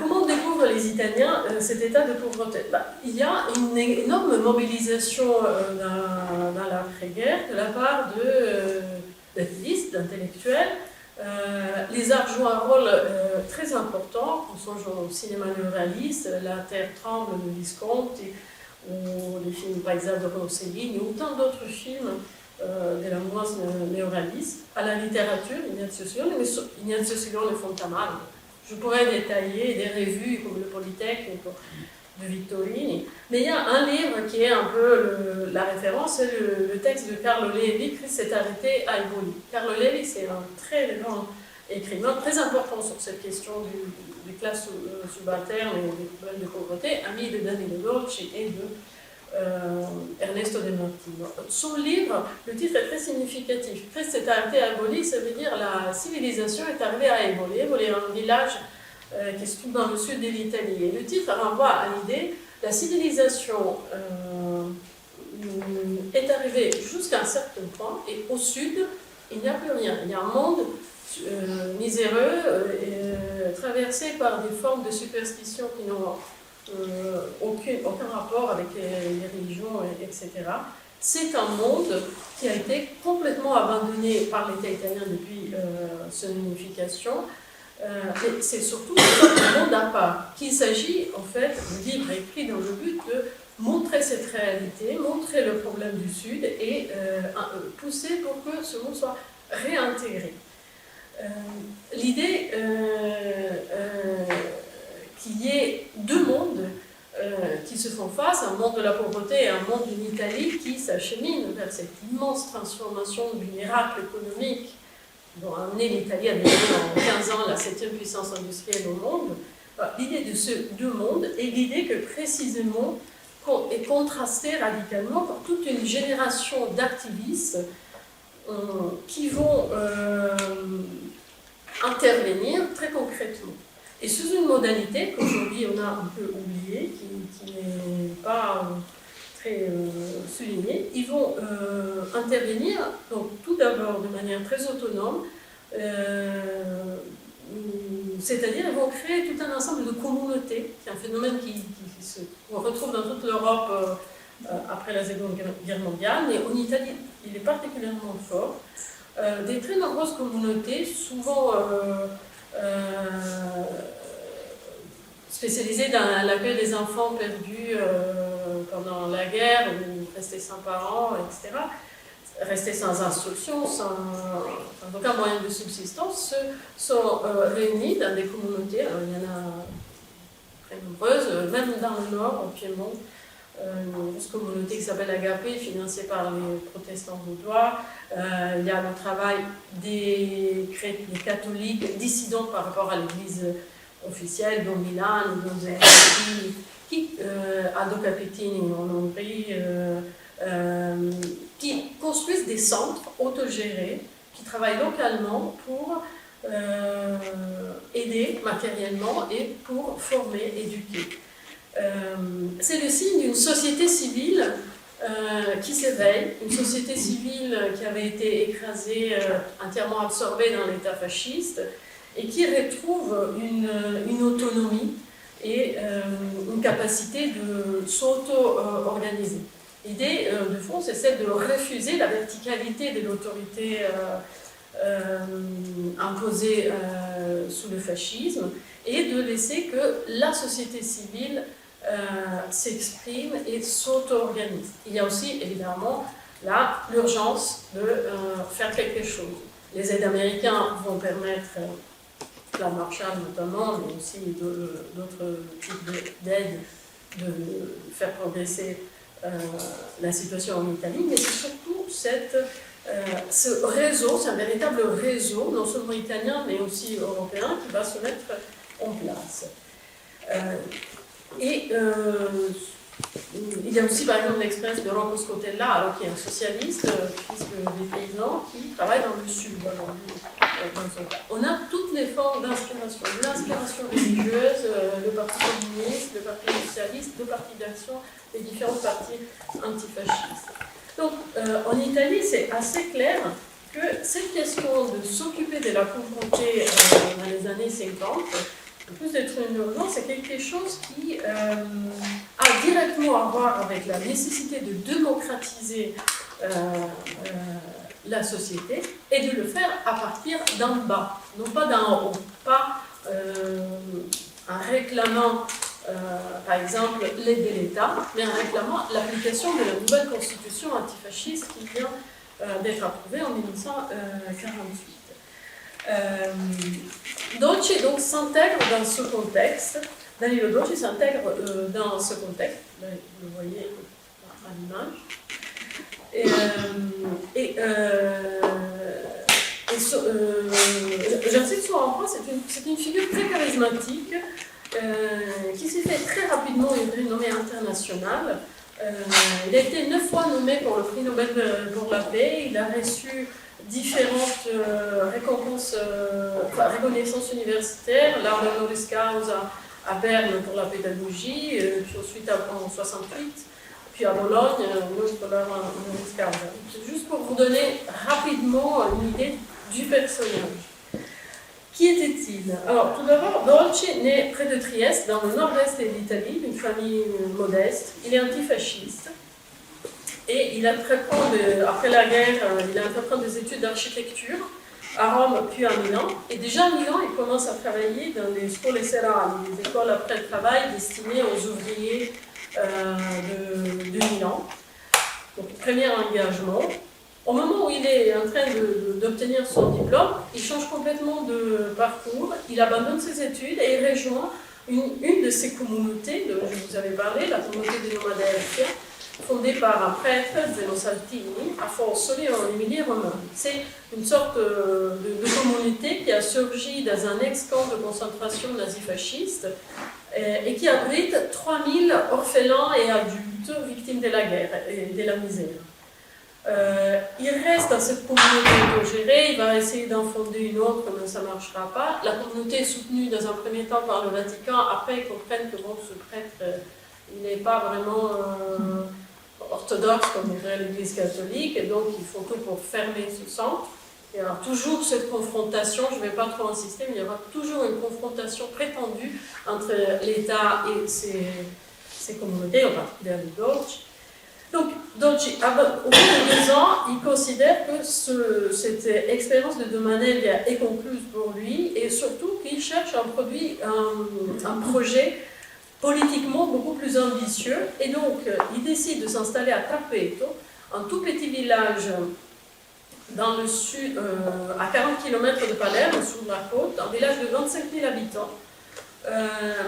Comment découvrent les Italiens cet état de pauvreté? Il y a une énorme mobilisation dans l'après-guerre de la part d'activistes, d'intellectuels. Les arts jouent un rôle très important. On songe au cinéma néoréaliste, La Terre tremble de Visconti, ou les films par exemple de Rossellini, ou tant d'autres films de la mouvance néoréaliste. À la littérature, Ignazio Silone Fontanaro. Je pourrais détailler des revues comme le Polytechnique de Vittorini, mais il y a un livre qui est un peu la référence, c'est le texte de Carlo Levi, Christ s'est arrêté à Eboli. Carlo Levi, c'est un très grand écrivain, très important sur cette question des classes subalternes et des problèmes de pauvreté, ami de Danilo Dolci et de Ernesto De Martino. Son livre, le titre est très significatif. Christ s'est arrêté à Eboli, ça veut dire la civilisation est arrivée à Eboli. Eboli est un village qui se trouve dans le sud de l'Italie. Et le titre renvoie à l'idée la civilisation est arrivée jusqu'à un certain point et au sud, il n'y a plus rien. Il y a un monde miséreux, traversé par des formes de superstition qui n'ont aucun rapport avec les religions, etc. C'est un monde qui a été complètement abandonné par l'État italien depuis son unification. Et c'est surtout un monde à part, qu'il s'agit en fait, le livre est écrit dans le but de montrer cette réalité, montrer le problème du Sud et pousser pour que ce monde soit réintégré. L'idée qu'il y ait deux mondes qui se font face, un monde de la pauvreté et un monde d'une Italie qui s'achemine vers cette immense transformation du miracle économique dont a amené l'Italie à devenir en 15 ans la 7e puissance industrielle au monde. L'idée de ces deux mondes est l'idée que précisément est contrastée radicalement par toute une génération d'activistes qui vont intervenir très concrètement. Et sous une modalité qu'aujourd'hui on a un peu oubliée, qui n'est pas très soulignée, ils vont intervenir donc, tout d'abord de manière très autonome, c'est-à-dire ils vont créer tout un ensemble de communautés, c'est un phénomène qu'on retrouve dans toute l'Europe après la Seconde Guerre mondiale, mais en Italie il est particulièrement fort. Des très nombreuses communautés, souvent spécialisées dans l'accueil des enfants perdus pendant la guerre ou restés sans parents, etc., restés sans instruction, sans aucun moyen de subsistance, sont réunis dans des communautés. Alors, il y en a très nombreuses, même dans le nord, au Piémont, une grosse communauté qui s'appelle Agapé, financée par les protestants vaudois. Il y a le travail des catholiques dissidents par rapport à l'église officielle, dont Milan, dont Zerati, qui a Do Capitini en Hongrie, qui construisent des centres autogérés, qui travaillent localement pour aider matériellement et pour former, éduquer. C'est le signe d'une société civile qui s'éveille, une société civile qui avait été écrasée, entièrement absorbée dans l'État fasciste, et qui retrouve une autonomie et une capacité de imposée sous le fascisme, et de laisser que la société civile s'exprime et s'auto-organise. Il y a aussi évidemment là l'urgence de faire quelque chose. Les aides américaines vont permettre, la Marshall notamment, mais aussi d'autres types d'aides, de faire progresser la situation en Italie, mais c'est surtout ce réseau, c'est un véritable réseau, non seulement italien, mais aussi européen, qui va se mettre en place. Il y a aussi par exemple l'expérience de Rocco Scotella, alors qui est un socialiste, fils des paysans, qui travaille dans le sud. On a toutes les formes d'inspiration, l'inspiration religieuse, le parti communiste, le parti socialiste, le parti d'action, les différents partis antifascistes. Donc en Italie, c'est assez clair que cette question de s'occuper de la pauvreté dans les années 50, en plus d'être une urgence, c'est quelque chose qui a directement à voir avec la nécessité de démocratiser la société et de le faire à partir d'en bas, non pas d'en haut, pas en réclamant par exemple l'aide de l'État, mais en réclamant l'application de la nouvelle constitution antifasciste qui vient d'être approuvée en 1948. Dolci donc s'intègre dans ce contexte, Danilo Dolci s'intègre dans ce contexte, là, vous le voyez à l'image, j'insiste sur un point, c'est une figure très charismatique qui s'est fait très rapidement une renommée internationale. Il a été 9 fois nommé pour le prix Nobel pour la paix, il a reçu différentes reconnaissances universitaires, l'arme honoris causa à Berne pour la pédagogie, puis ensuite en 68, puis à Bologne, une autre l'arme honoris causa. C'est juste pour vous donner rapidement une idée du personnage. Qui était-il? Alors, tout d'abord, Dolci naît près de Trieste, dans le nord-est de l'Italie, d'une famille modeste. Il est antifasciste. Et il entreprend, après la guerre, il entreprend des études d'architecture à Rome puis à Milan. Et déjà à Milan, il commence à travailler dans les scuole serali, les écoles après le travail destinées aux ouvriers de Milan. Donc, premier engagement. Au moment où il est en train d'obtenir son diplôme, il change complètement de parcours, il abandonne ses études et il rejoint une de ces communautés dont je vous avais parlé, la communauté des nomades, fondée par un prêtre, Zeno Saltini, à Fossoli en Émilie-Romagne. C'est une sorte de communauté qui a surgi dans un ex-camp de concentration nazi-fasciste et qui abrite 3000 orphelins et adultes victimes de la guerre et de la misère. Il reste dans cette communauté autogérée, il va essayer d'en fonder une autre, mais ça ne marchera pas. La communauté est soutenue dans un premier temps par le Vatican, après ils comprennent que bon, ce prêtre, il n'est pas vraiment orthodoxe comme dirait l'Église catholique, et donc ils font tout pour fermer ce centre. Il y aura toujours cette confrontation, je ne vais pas trop insister, mais il y aura toujours une confrontation prétendue entre l'État et ces communautés, en particulier les Dolci. Donc, Dolci, au bout de 2 ans, il considère que cette expérience de Domanellia est concluse pour lui et surtout qu'il cherche un projet politiquement beaucoup plus ambitieux. Et donc, il décide de s'installer à Trapeto, un tout petit village dans le sud, à 40 km de Palerme, sous la côte, un village de 25 000 habitants,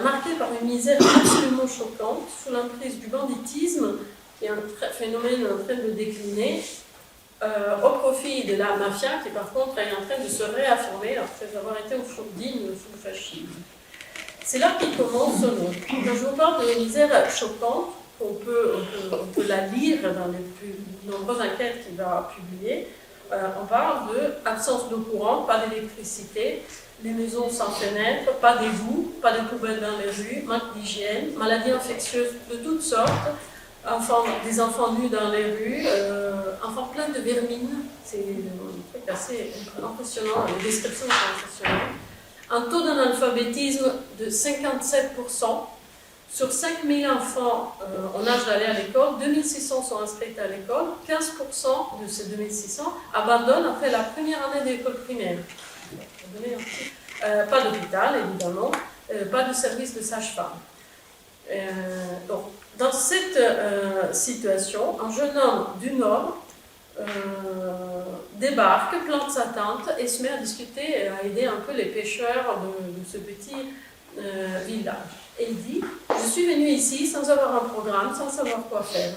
marqué par une misère absolument choquante, sous l'emprise du banditisme, qui est un phénomène en train de décliner, au profit de la mafia, qui par contre est en train de se réaffirmer après avoir été au digne sous le fascisme. C'est là qu'il commence son œuvre. Quand je vous parle de misère choquante, on peut la lire dans les plus nombreuses enquêtes qu'il va publier, on parle d'absence d'eau courante, pas d'électricité, les maisons sans fenêtres, pas d'égout, pas de poubelles dans les rues, manque d'hygiène, maladies infectieuses de toutes sortes, des enfants nus dans les rues, enfants pleins de vermine, c'est un truc assez impressionnant, les descriptions sont impressionnantes. Un taux d'analphabétisme de 57%, Sur 5000 enfants en âge d'aller à l'école, 2600 sont inscrits à l'école, 15% de ces 2600 abandonnent après la première année d'école primaire. Pas d'hôpital, évidemment, pas de service de sage-femme. Donc, dans cette situation, un jeune homme du Nord débarque, plante sa tente et se met à discuter et à aider un peu les pêcheurs de ce petit village. Et il dit, je suis venu ici sans avoir un programme, sans savoir quoi faire.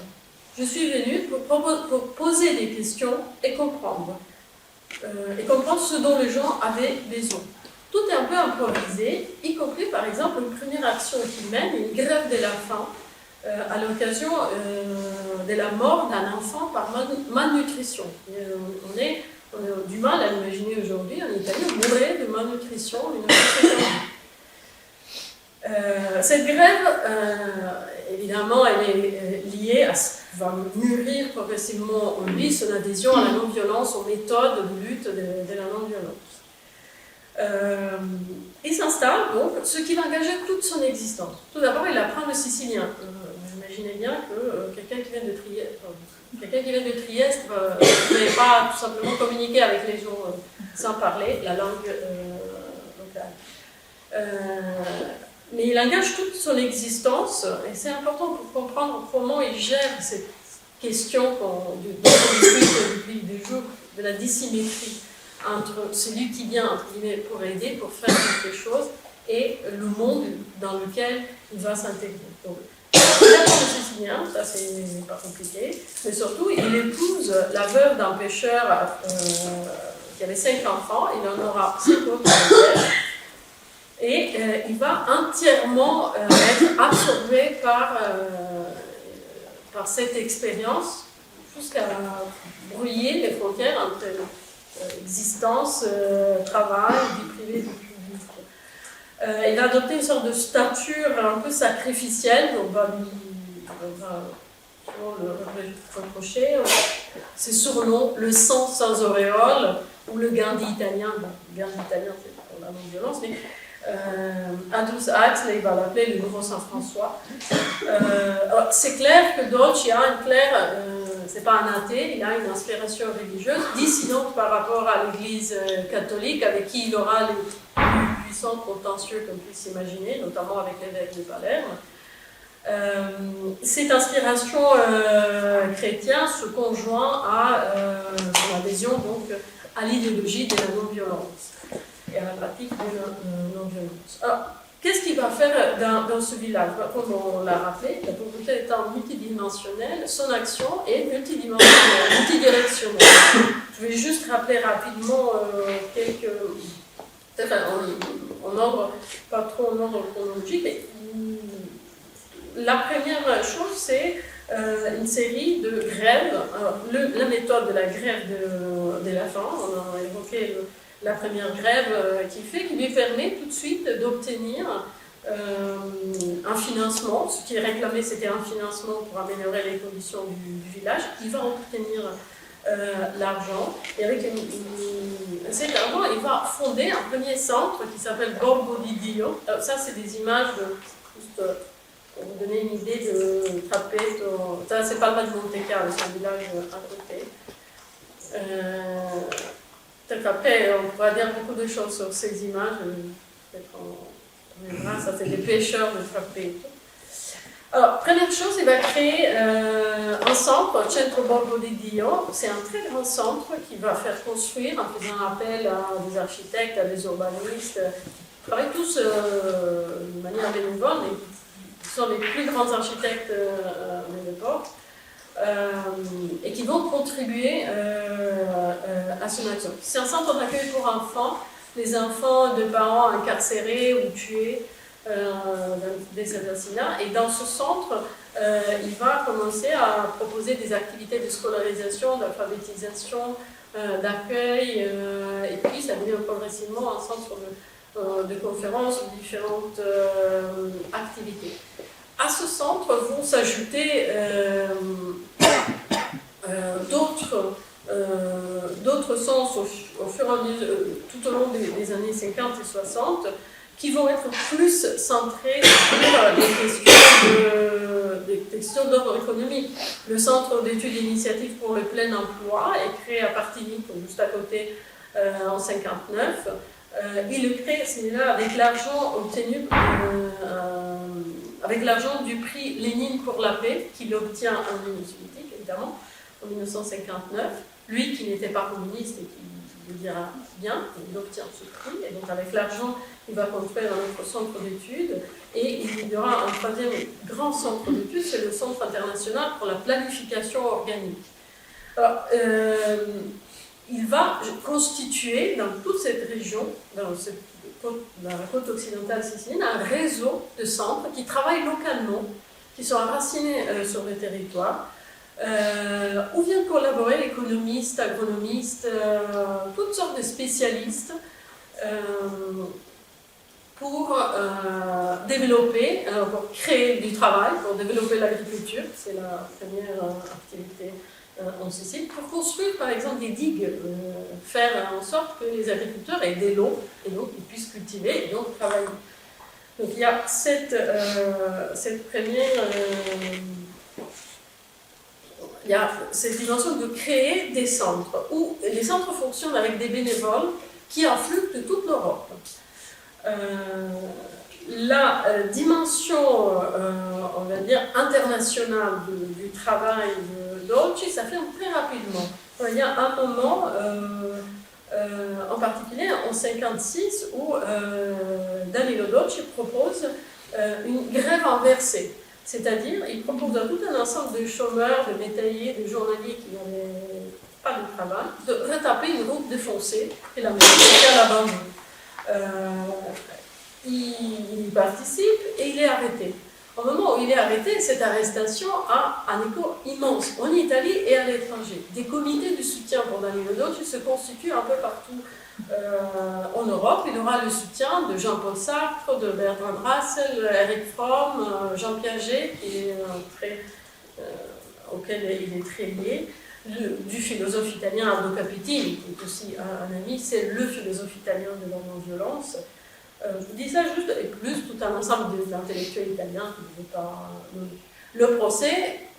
Je suis venu pour poser des questions et comprendre ce dont les gens avaient besoin. Tout est un peu improvisé, y compris par exemple une première action qu'il mène, une grève de la faim, à l'occasion de la mort d'un enfant par malnutrition. On a du mal à l'imaginer aujourd'hui, en Italie, on mourrait de malnutrition en 1950. Cette grève, évidemment, elle est liée à ce qui va mûrir progressivement en lui son adhésion à la non-violence, aux méthodes de lutte de la non-violence. Il s'installe donc, ce qui va engager toute son existence. Tout d'abord, il apprend le sicilien. Vous imaginez bien que quelqu'un qui vient de Trieste ne pouvait pas tout simplement communiquer avec les gens sans parler la langue locale. Mais il engage toute son existence, et c'est important pour comprendre comment il gère cette question dont on discute depuis des jours, de la dissymétrie entre celui qui vient, entre guillemets, pour aider, pour faire quelque chose, et le monde dans lequel il va s'intégrer. Donc, il apprend le sicilien, ça c'est pas compliqué, mais surtout il épouse la veuve d'un pêcheur qui avait 5 enfants, il en aura 5 autres. Et il va entièrement être absorbé par cette expérience jusqu'à brouiller les frontières entre existence, travail, vie privée, vie publique. Il a adopté une sorte de stature un peu sacrificielle, on va le reprocher. Ses surnoms, le sang sans auréole, ou le Gandhi italien. Bon, le Gandhi italien, c'est pour la non-violence, mais Aldous Huxley, il va l'appeler le nouveau Saint-François. C'est clair que Dolci a une claire, c'est pas un athée, il a une inspiration religieuse, dissidente par rapport à l'Église catholique, avec qui il aura les plus puissants contentieux qu'on puisse imaginer, notamment avec l'évêque de Palerme. Cette inspiration chrétienne se conjoint à son adhésion donc, à l'idéologie de la non-violence et à la pratique de la non-violence. Alors, qu'est-ce qu'il va faire dans ce village? Comme on l'a rappelé, la pauvreté étant multidimensionnelle, son action est multidimensionnelle, multidirectionnelle. Je vais juste rappeler rapidement quelques... Peut-être en ordre, pas trop en ordre chronologique, mais la première chose, c'est une série de grèves. La méthode de la grève de la faim, on a évoqué la première grève qui lui permet tout de suite d'obtenir un financement. Ce qui est réclamé, c'était un financement pour améliorer les conditions du village. Il va obtenir l'argent, et avec cet argent, il va fonder un premier centre qui s'appelle Borgo di Dio. Alors, ça, c'est des images juste pour vous donner une idée de Trappeto. Ça, c'est pas le de Monte Carlo, c'est un village à côté. Peut-être après, on pourra dire beaucoup de choses sur ces images. Peut-être on verra, ça, c'est des pêcheurs de Trappeto. Alors, première chose, il va créer un centre, Centro Borgo di Dio. C'est un très grand centre qui va faire construire en faisant appel à des architectes, à des urbanistes. Ils travaillent tous de manière bénévole, mais ils sont les plus grands architectes de l'époque et qui vont contribuer à son action. C'est un centre d'accueil pour enfants, les enfants de parents incarcérés ou tués des assassinats. Et dans ce centre, il va commencer à proposer des activités de scolarisation, d'alphabétisation, d'accueil, et puis ça devient progressivement un centre de conférences ou différentes activités. À ce centre vont s'ajouter d'autres centres au fur et à mesure, tout au long des années 50 et 60, qui vont être plus centrés sur des questions d'ordre économique. Le Centre d'études et d'initiatives pour le plein emploi est créé à Partigny, juste à côté, en 1959. Il le crée, celui-là, avec l'argent obtenu, avec l'argent du prix Lénine pour la paix, qu'il obtient en Union soviétique, évidemment, en 1959. Lui qui n'était pas communiste et qui le dira bien, il obtient ce prix, et donc avec l'argent, il va construire un autre centre d'études, et il y aura un troisième grand centre d'études, c'est le Centre international pour la planification organique. Alors, il va constituer dans toute cette région, dans la côte occidentale sicilienne, un réseau de centres qui travaillent localement, qui sont enracinés sur le territoire, où viennent collaborer économistes, agronomistes, toutes sortes de spécialistes pour développer, pour créer du travail, pour développer l'agriculture, c'est la première activité en Sicile, pour construire par exemple des digues, faire en sorte que les agriculteurs aient de l'eau et donc ils puissent cultiver et donc travailler. Donc il y a cette première... il y a cette dimension de créer des centres, où les centres fonctionnent avec des bénévoles qui affluent de toute l'Europe. La dimension, on va dire, internationale du travail de Dolci, ça fait très rapidement. Il y a un moment, en particulier en 1956, où Danilo Dolci propose une grève inversée. C'est-à-dire, il propose à tout un ensemble de chômeurs, de métayers, de journaliers qui n'avaient pas de travail, de retaper une route défoncée et la mettre à la banlieue. Il y participe et il est arrêté. Au moment où il est arrêté, cette arrestation a un écho immense en Italie et à l'étranger. Des comités de soutien pour Danilo Dolci se constituent un peu partout en Europe. Il aura le soutien de Jean-Paul Sartre, de Bertrand Russell, Eric Fromm, Jean Piaget, auquel il est très lié, du philosophe italien Aldo Capitini, qui est aussi un ami, c'est le philosophe italien de la non-violence. Je vous dis ça juste, et plus tout un ensemble d'intellectuels italiens qui ne veulent pas...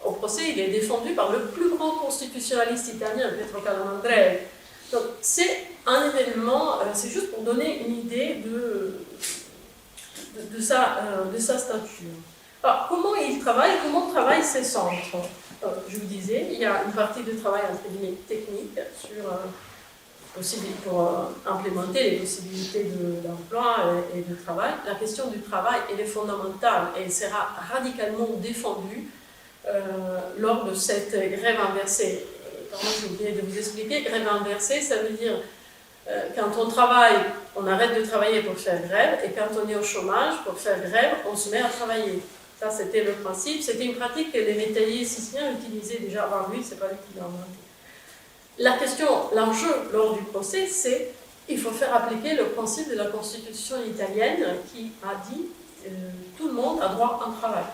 Au procès, il est défendu par le plus grand constitutionnaliste italien, Pietro Calamandrei. Donc c'est un événement, c'est juste pour donner une idée de sa stature. Alors, comment il travaille, comment travaillent ces centres? Je vous disais, il y a une partie de travail entre guillemets technique pour implémenter les possibilités d'emploi et de travail. La question du travail, elle est fondamentale et elle sera radicalement défendue lors de cette grève inversée. Pardon, j'ai oublié de vous expliquer. Grève inversée, ça veut dire quand on travaille, on arrête de travailler pour faire grève, et quand on est au chômage, pour faire grève, on se met à travailler. Ça, c'était le principe. C'était une pratique que les métayers siciliens utilisaient déjà avant lui, c'est pas lui qui l'a inventé. La question, l'enjeu lors du procès, c'est qu'il faut faire appliquer le principe de la Constitution italienne qui a dit tout le monde a droit à un travail.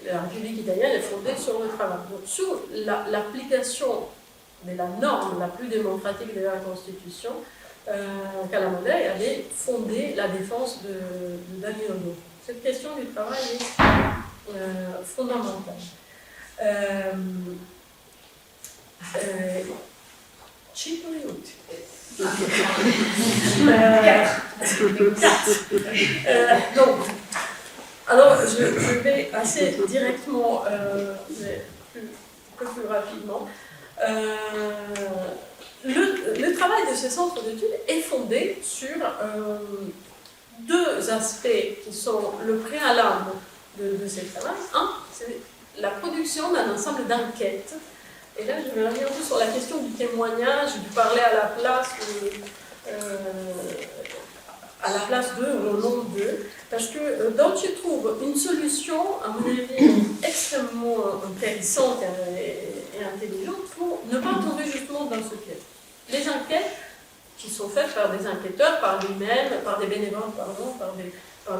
La République italienne est fondée sur le travail. Donc, sur l'application de la norme la plus démocratique de la Constitution, Calamandrei avait fondé la défense de Danilo Dolci. Cette question du travail est fondamentale. Donc, alors je vais assez directement, un peu plus rapidement. Le travail de ces centres d'études est fondé sur deux aspects qui sont le préalable de ces travaux. Un, c'est la production d'un ensemble d'enquêtes. Et là, je vais revenir un peu sur la question du témoignage, du parler à la place d'eux, au nom d'eux, parce que Dolci trouve une solution, à mon avis, extrêmement intéressante et intelligente pour ne pas tomber justement dans ce piège. Les enquêtes qui sont faites par des enquêteurs, par lui-même, par des bénévoles, pardon, par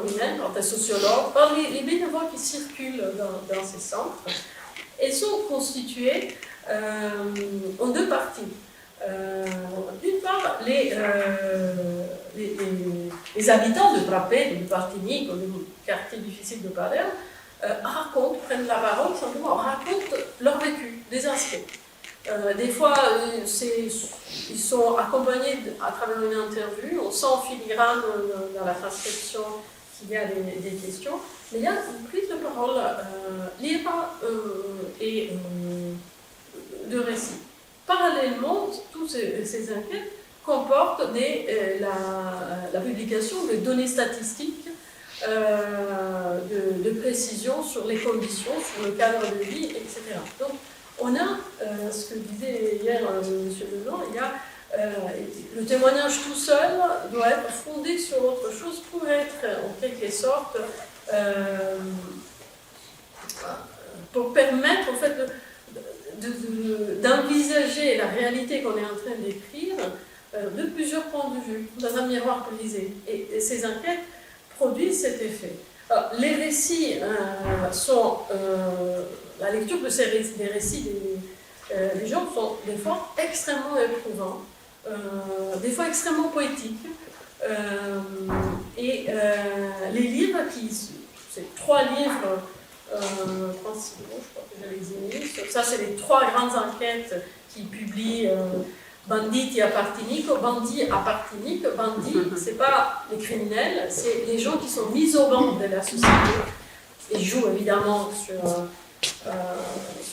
lui-même, par des sociologues, par les bénévoles qui circulent dans ces centres, elles sont constituées en deux parties. D'une part, les habitants de Trappeto, de Partinico, du quartier difficile de Palerme, prennent la parole, simplement racontent leur vécu, des aspects. Des fois, ils sont accompagnés à travers une interview, on sent en filigrane dans la transcription qu'il y a des questions, mais il y a une prise de parole libre et de récit. Parallèlement, toutes ces enquêtes comportent la publication de données statistiques de précision sur les conditions, sur le cadre de vie, etc. Donc, on a, ce que disait hier M. Leblanc, il y a le témoignage tout seul doit être fondé sur autre chose pour être en quelque sorte, pour permettre en fait d'envisager la réalité qu'on est en train d'écrire de plusieurs points de vue, dans un miroir brisé. Et ces enquêtes produisent cet effet. Alors, les récits sont... la lecture de des récits des gens sont des fois extrêmement éprouvants, des fois extrêmement poétiques. Et les livres, c'est 3 livres principaux, je crois que je les ai mis. Ça, c'est les 3 grandes enquêtes qui publient Banditi a Partinico. Bandits à Partinico, bandits, c'est pas les criminels, c'est les gens qui sont mis au banc de la société. Et jouent évidemment sur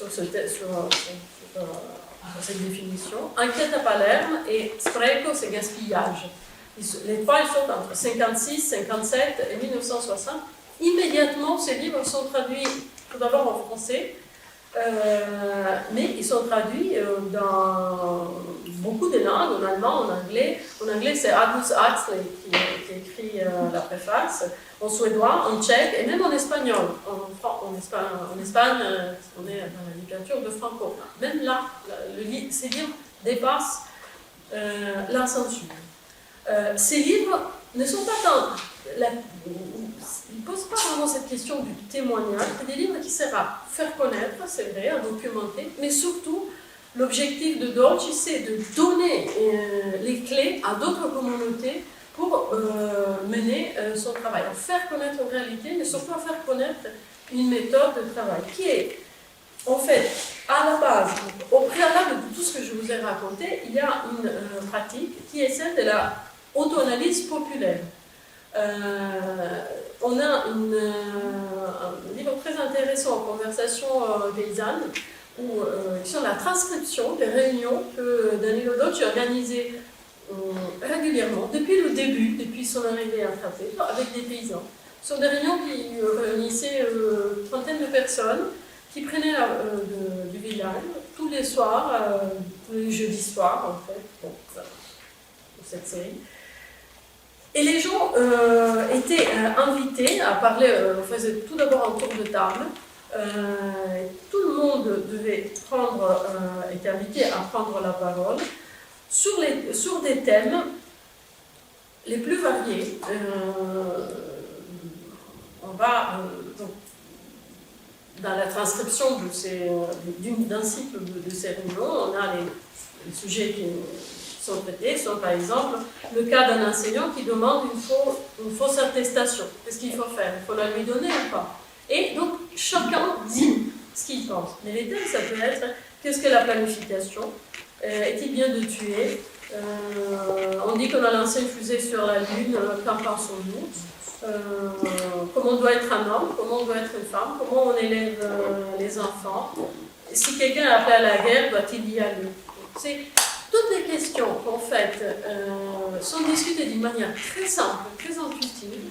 cette définition. Enquête à Palerme et Spreco, c'est gaspillage. Les 3 ils sont entre 56, 57 et 1960. Immédiatement, ces livres sont traduits tout d'abord en français, mais ils sont traduits dans beaucoup de langues, en allemand, en anglais. En anglais, c'est Aldous Huxley qui écrit la préface, en suédois, en tchèque et même en espagnol. En Espagne, on est dans la littérature de Franco. Même là, ces livres dépassent la censure. Ces livres ne sont pas tant... ils ne posent pas vraiment cette question du témoignage. C'est des livres qui servent à faire connaître, c'est vrai, à documenter, mais surtout, l'objectif de Dolci, c'est de donner les clés à d'autres communautés pour mener son travail, à faire connaître une réalité, mais surtout à faire connaître une méthode de travail qui est, en fait, à la base, au préalable de tout ce que je vous ai raconté, il y a une pratique qui est celle de la auto-analyse populaire. On a un livre très intéressant, Conversation paysanne, sur la transcription des réunions que Danilo Dolci organisait régulièrement, depuis le début, depuis son arrivée à Trappeto, avec des paysans. Ce sont des réunions qui réunissaient une trentaine de personnes qui prenaient du village tous les soirs, tous les jeudis soirs, en fait, pour cette série. Et les gens étaient invités à parler, on faisait tout d'abord un tour de table. Tout le monde était invité à prendre la parole sur des thèmes les plus variés. On va, dans la transcription d'un cycle de ces réunions, on a les sujets qui sont traités, sont par exemple le cas d'un enseignant qui demande une fausse attestation. Qu'est-ce qu'il faut faire? Il faut la lui donner ou pas? Et donc, chacun dit ce qu'il pense. Mais les thèmes, ça peut être qu'est-ce que la planification? Est-il bien de tuer? On dit qu'on a lancé une fusée sur la Lune, qu'en pensons-nous? Comment doit être un homme? Comment doit être une femme? Comment on élève les enfants? Si quelqu'un est appelé à la guerre, doit-il y aller? C'est toutes les questions, en fait, sont discutées d'une manière très simple, très intuitive.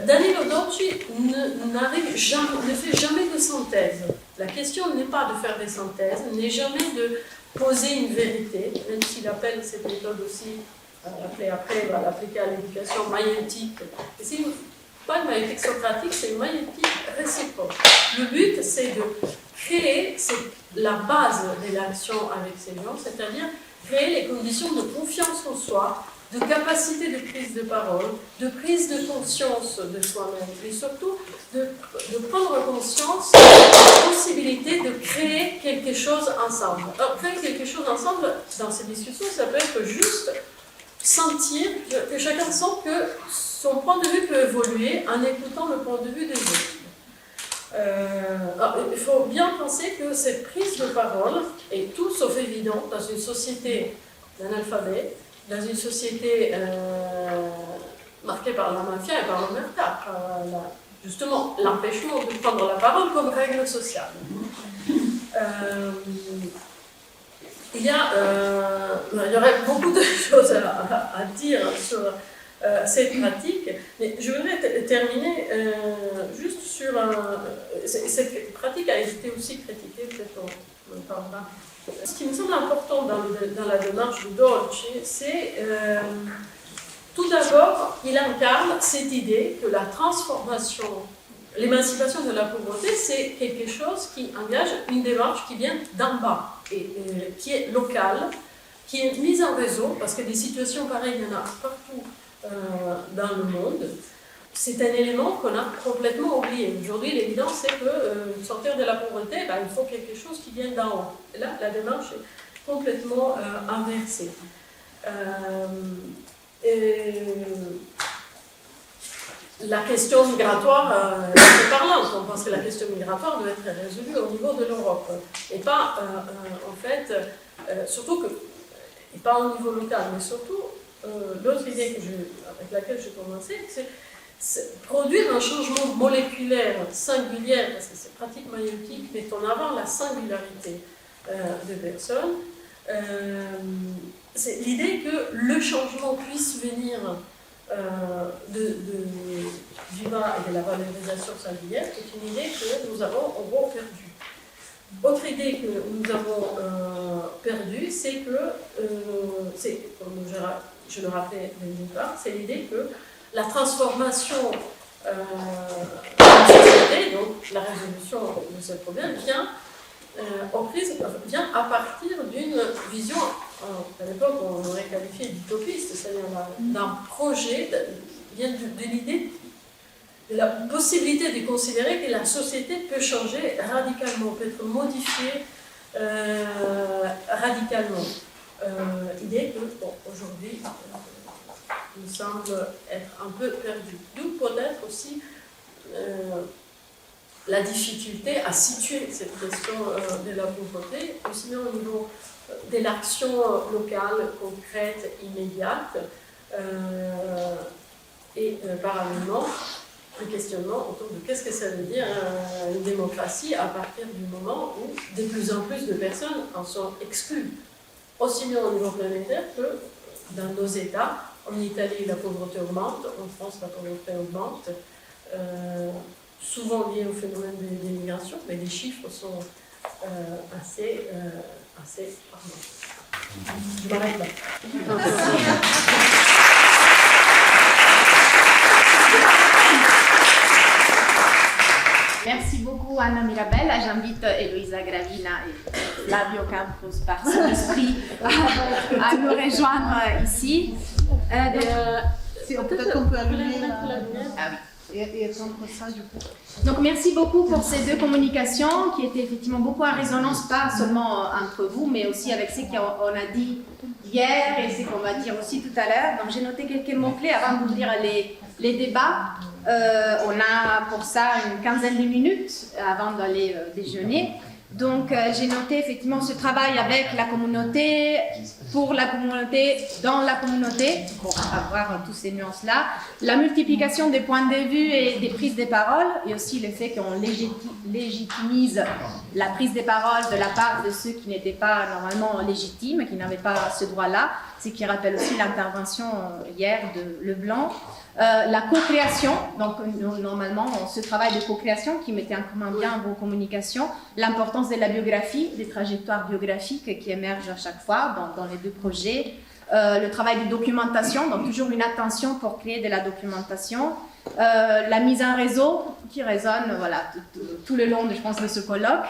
Danilo Dolci ne fait jamais de synthèse. La question n'est pas de faire des synthèses, n'est jamais de poser une vérité, même s'il appelle cette méthode aussi, après, va l'appliquer à l'éducation maïeutique. Et c'est pas une maïeutique socratique, c'est une maïeutique réciproque. Le but, c'est de créer la base de l'action avec ces gens, c'est-à-dire créer les conditions de confiance en soi, de capacité de prise de parole, de prise de conscience de soi-même, et surtout de prendre conscience de la possibilité de créer quelque chose ensemble. Alors, créer quelque chose ensemble, dans ces discussions, ça peut être juste sentir, que chacun sent que son point de vue peut évoluer en écoutant le point de vue des autres. Alors, il faut bien penser que cette prise de parole est tout sauf évidente dans une société d'analphabètes, dans une société marquée par la mafia et par l'omerta, justement l'empêchement de prendre la parole comme règle sociale. Il y aurait beaucoup de choses à dire sur cette pratique, mais je voudrais terminer juste sur cette pratique a été aussi critiquée, peut-être on en parlera. Ce qui me semble important dans la démarche de Dolce, c'est tout d'abord, il incarne cette idée que la transformation, l'émancipation de la pauvreté, c'est quelque chose qui engage une démarche qui vient d'en bas, et qui est locale, qui est mise en réseau, parce que des situations pareilles, il y en a partout dans le monde. C'est un élément qu'on a complètement oublié. Aujourd'hui, l'évidence, c'est que sortir de la pauvreté, il faut quelque chose qui vienne d'en haut. Et là, la démarche est complètement inversée. La question migratoire est parlante. On pense que la question migratoire doit être résolue au niveau de l'Europe. Et pas, en fait, surtout que, et pas au niveau local, mais surtout, l'autre idée avec laquelle je commençais, c'est produire un changement moléculaire singulier, parce que c'est pratique maïeutique, met en avant la singularité des personnes. C'est l'idée que le changement puisse venir du bas et de la valorisation singulière, c'est une idée que nous avons en gros perdue. Autre idée que nous avons perdue, c'est que, comme je le rappelais dès le départ, c'est l'idée que la transformation de la société, donc la résolution de ce problème, vient à partir d'une vision, à l'époque on aurait qualifié d'utopiste, c'est-à-dire d'un projet, vient de l'idée de la possibilité de considérer que la société peut changer radicalement, peut être modifiée radicalement. Idée que, aujourd'hui, nous semble être un peu perdue. D'où peut-être aussi la difficulté à situer cette question de la pauvreté, aussi bien au niveau de l'action locale, concrète, immédiate, et parallèlement, le questionnement autour de qu'est-ce que ça veut dire une démocratie à partir du moment où de plus en plus de personnes en sont exclues, aussi bien au niveau planétaire que dans nos États. En Italie, la pauvreté augmente, en France, la pauvreté augmente, souvent liée au phénomène des migrations, mais les chiffres sont assez pardon. Je m'arrête là. Merci beaucoup Anna Mirabella. J'invite Eloisa Gravina et Flavio Campos par son esprit à nous rejoindre ici. Peut-être qu'on peut allumer Ah oui. et attendre ça du coup. Donc merci beaucoup pour ces deux communications qui étaient effectivement beaucoup en résonance, pas seulement entre vous, mais aussi avec ce qu'on a dit hier et ce qu'on va dire aussi tout à l'heure. Donc j'ai noté quelques mots-clés avant de vous dire les débats. On a pour ça une quinzaine de minutes avant d'aller déjeuner. Donc j'ai noté effectivement ce travail avec la communauté, pour la communauté, dans la communauté, pour avoir toutes ces nuances-là, la multiplication des points de vue et des prises de parole, et aussi le fait qu'on légitimise la prise de parole de la part de ceux qui n'étaient pas normalement légitimes, qui n'avaient pas ce droit-là, ce qui rappelle aussi l'intervention hier de Leblanc. La co-création, donc normalement ce travail de co-création qui mettait en commun bien vos communications, l'importance de la biographie, des trajectoires biographiques qui émergent à chaque fois dans les deux projets, le travail de documentation, donc toujours une attention pour créer de la documentation, la mise en réseau qui résonne voilà, tout le long, je pense, de ce colloque,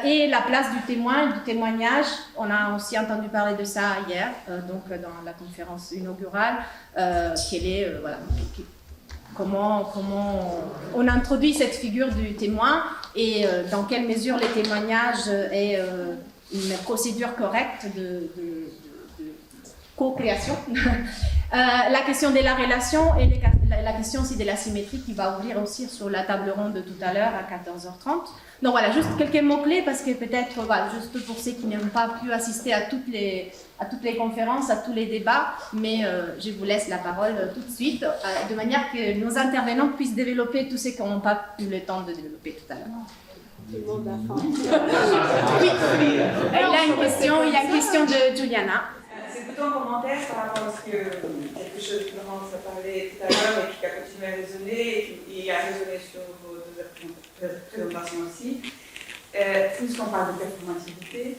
et la place du témoin, du témoignage. On a aussi entendu parler de ça hier, donc dans la conférence inaugurale, comment on introduit cette figure du témoin et dans quelle mesure les témoignages est une procédure correcte co-création. La question de la relation et la question aussi de la symétrie qui va ouvrir aussi sur la table ronde tout à l'heure à 14h30. Donc voilà, juste quelques mots-clés parce que peut-être, voilà, juste pour ceux qui n'ont pas pu assister à toutes les conférences, à tous les débats, mais je vous laisse la parole tout de suite, de manière que nos intervenants puissent développer tout ce qu'ils n'ont pas eu le temps de développer tout à l'heure. Tout le monde a faim. Oui, il y a une question de Juliana. C'est plutôt un commentaire par rapport à ce que quelque chose que Laurence a parlé tout à l'heure et qui a continué à résonner et a résonné sur vos deux présentations aussi. Puisqu'on parle de performativité,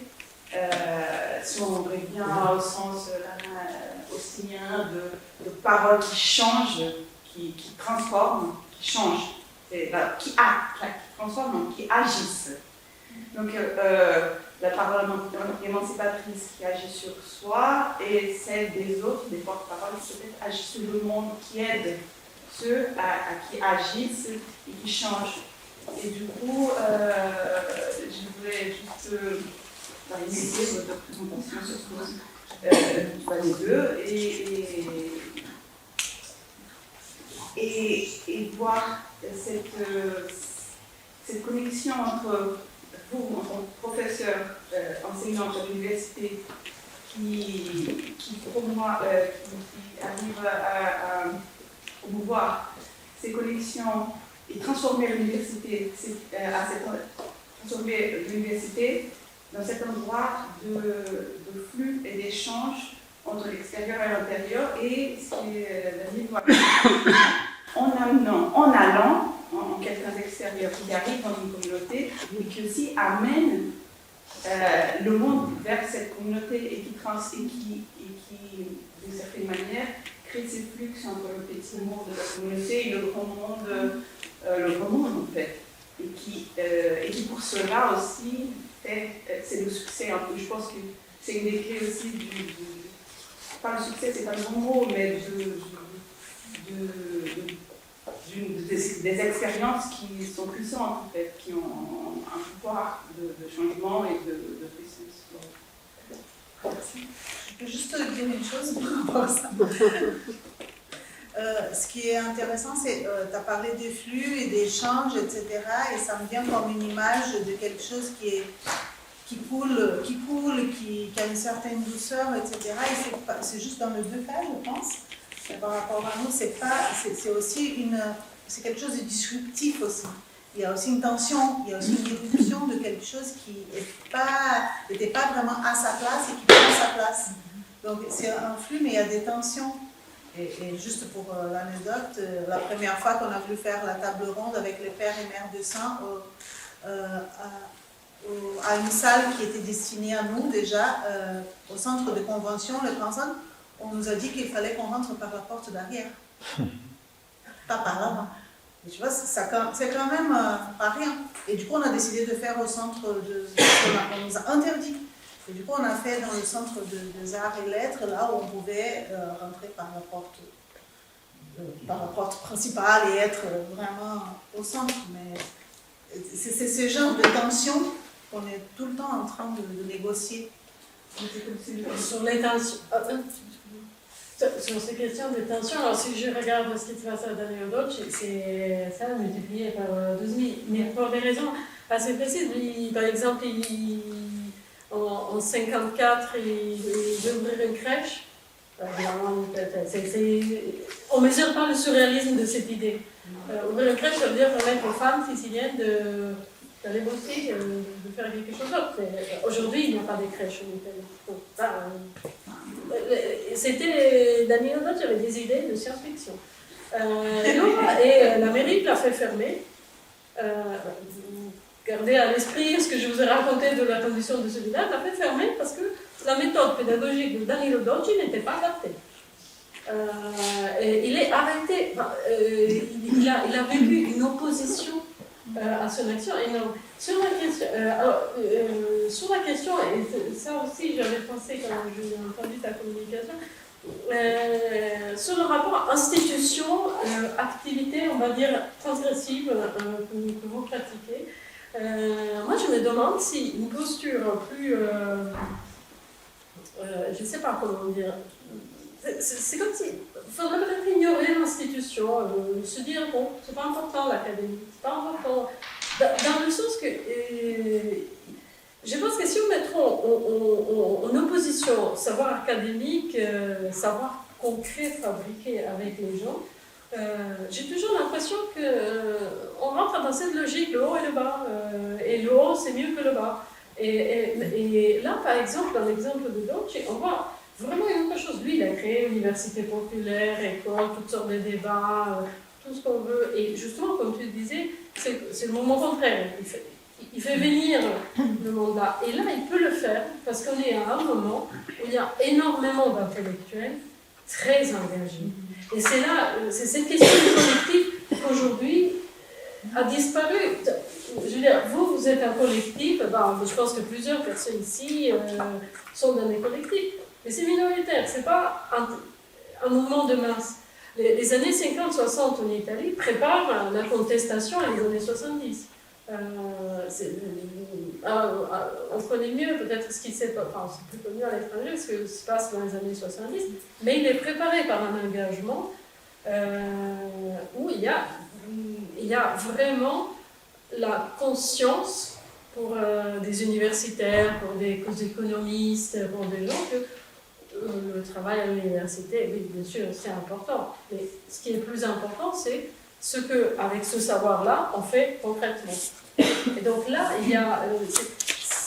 si on revient au sens austinien de paroles qui changent, qui transforment, qui changent, qui transforment, qui agissent. Donc, la parole émancipatrice qui agit sur soi et celle des autres, des porte-paroles qui peut-être agissent sur le monde, qui aident ceux qui agissent et qui changent. Et du coup, je voulais juste initier votre présentation sur les deux et voir cette connexion entre vous, en tant que professeur, enseignant à l'université, qui arrive à promouvoir ces connexions et transformer l'université, dans cet endroit de flux et d'échange entre l'extérieur et l'intérieur, et ce qui est la vie en allant en quelqu'un d'extérieur qui arrive dans une communauté et qui aussi amène le monde vers cette communauté et qui d'une certaine manière, crée ces flux entre le petit monde de la communauté et le grand monde en fait. Et qui pour cela aussi c'est le succès un peu. Je pense que c'est une des clés aussi pas le succès, c'est pas le bon mot, mais des expériences qui sont puissantes en fait, qui ont un pouvoir de changement et de puissance. Je peux juste dire une chose par rapport à ça. Ce qui est intéressant, c'est tu as parlé des flux et des échanges, etc. Et ça me vient comme une image de quelque chose qui coule, qui a une certaine douceur, etc. Et c'est juste dans le deux cas, je pense. Et par rapport à nous, c'est quelque chose de disruptif aussi. Il y a aussi une tension, il y a aussi une éruption de quelque chose qui n'était pas vraiment à sa place et qui prend sa place. Donc c'est un flux, mais il y a des tensions. Et juste pour l'anecdote, la première fois qu'on a voulu faire la table ronde avec les pères et mères de sang à une salle qui était destinée à nous déjà, au centre de convention, le Grand Centre, on nous a dit qu'il fallait qu'on rentre par la porte d'arrière, pas par l'avant. Et tu vois, c'est quand même pas rien. Et du coup, on a décidé de faire au centre on nous a interdit. Et du coup, on a fait dans le centre des arts et lettres, là où on pouvait rentrer par la porte principale et être vraiment au centre. Mais c'est ce genre de tension qu'on est tout le temps en train de négocier. Sur les tensions. Sur ces questions de tension, alors si je regarde ce qui se passe à Danilo Dolci, c'est ça multiplié par 12 000. Mais pour des raisons assez précises. Par exemple, en 54, il veut ouvrir une crèche. On ne mesure pas le surréalisme de cette idée. Ouvrir une crèche, ça veut dire permettre aux femmes siciliennes d'aller bosser, de faire quelque chose d'autre. Aujourd'hui, il n'y a pas de crèche en Italie. C'était Danilo Dolci avait des idées de science-fiction. Et la mairie l'a fait fermer. Gardez à l'esprit ce que je vous ai raconté de la condition de ce village, l'a fait fermer parce que la méthode pédagogique de Danilo Dolci n'était pas adaptée. Il est arrêté, il a vécu une opposition à son action énorme. Sur la question, et ça aussi j'avais pensé quand j'ai entendu ta communication, sur le rapport institution-activité, on va dire transgressive que vous pratiquez. Moi, je me demande si une posture plus je ne sais pas comment dire, c'est comme si, il faudrait peut-être ignorer l'institution, se dire, bon, c'est pas important l'académie, c'est pas important, dans le sens que, je pense que si on mettra en opposition savoir académique, savoir concret fabriqué avec les gens, j'ai toujours l'impression qu'on rentre dans cette logique, le haut et le bas, et le haut c'est mieux que le bas. Et là, par exemple, dans l'exemple de Dolce, on voit vraiment une autre chose. Lui, il a créé université populaire, école, toutes sortes de débats, tout ce qu'on veut. Et justement, comme tu le disais, c'est le moment contraire. Il fait venir le monde là. Et là, il peut le faire parce qu'on est à un moment où il y a énormément d'intellectuels très engagés. Et c'est là, c'est cette question du collectif qu'aujourd'hui a disparu. Je veux dire, vous êtes un collectif, je pense que plusieurs personnes ici sont dans des collectifs, mais c'est minoritaire, c'est pas un mouvement de masse. Les années 50-60 en Italie préparent la contestation à les années 70. On connaît mieux peut-être ce qui s'est passé, enfin c'est plus connu à l'étranger, ce qui se passe dans les années 70, mais il est préparé par un engagement où il y a vraiment la conscience pour des universitaires, pour des économistes, pour des gens que le travail à l'université, oui, bien sûr, c'est important. Mais ce qui est plus important, c'est ce qu'avec ce savoir-là, on fait concrètement. Et donc là, il y a...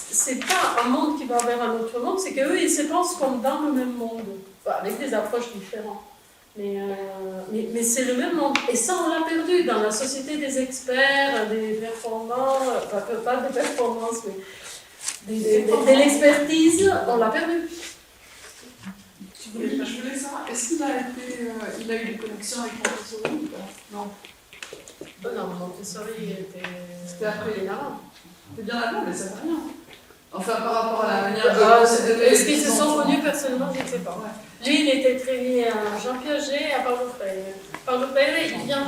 c'est pas un monde qui va vers un autre monde, c'est qu'eux, ils se pensent comme dans le même monde, avec des approches différentes. Mais c'est le même monde. Et ça, on l'a perdu dans la société des experts, des performants, enfin, pas des performances, mais de l'expertise, on l'a perdu. Je voulais savoir, est-ce qu'il a eu des connexions avec Montessori ou pas? Non. Non, Montessori C'était après. Bien avant. C'était bien avant, mais ça fait rien. Enfin, par rapport à la manière de... Est-ce qu'ils se sont connus personnellement? Je ne sais pas. Ouais. Lui, il était très lié à Jean Piaget et à Paulo Freire. Paulo Freire, il vient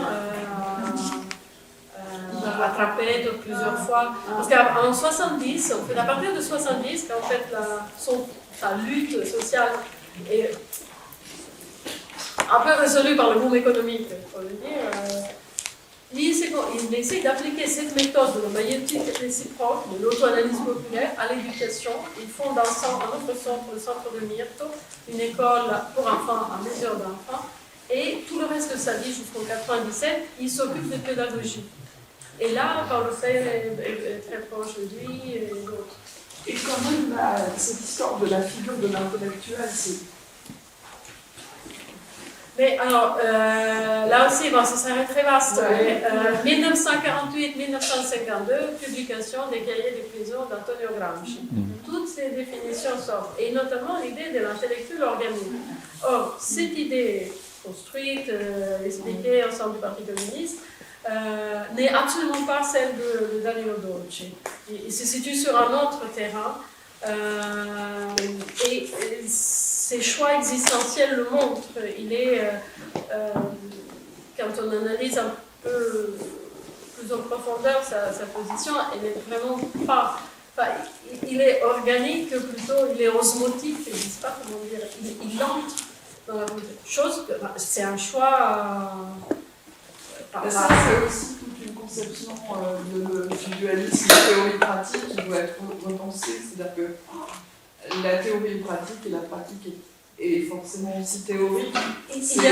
rattraper plusieurs fois. Parce qu'en 70, à partir de 70, quand en fait sa lutte sociale est un peu résolue par le boom économique, il faut le dire, il essaie d'appliquer cette méthode de la maïeutique réciproque, de l'auto-analyse populaire, à l'éducation. Ils fonde un autre centre, le centre de Mirto, une école pour enfants à mesure d'enfants. Et tout le reste de sa vie, jusqu'en 97, il s'occupe de pédagogie. Et là, Paulo Freire est très proche de lui et d'autres. Et quand même, cette histoire de la figure de l'intellectuel, c'est... Mais alors, là aussi, ça serait très vaste. Ouais. 1948-1952, publication des cahiers de prison d'Antonio Gramsci. Toutes ces définitions sortent, et notamment l'idée de l'intellectuel organique. Or, cette idée construite, expliquée au sein du Parti communiste, n'est absolument pas celle de Danilo Dolce. Il se situe sur un autre terrain, et ses choix existentiels le montrent. Il est, quand on analyse un peu plus en profondeur sa position, elle n'est vraiment pas... Enfin, il est organique, plutôt, il est osmotique, je ne sais pas comment dire, il entre dans la chose, c'est un choix... ça, c'est aussi toute une conception du dualisme théorie-pratique qui doit être repensée, c'est-à-dire que la théorie pratique et la pratique est forcément aussi théorique. Il y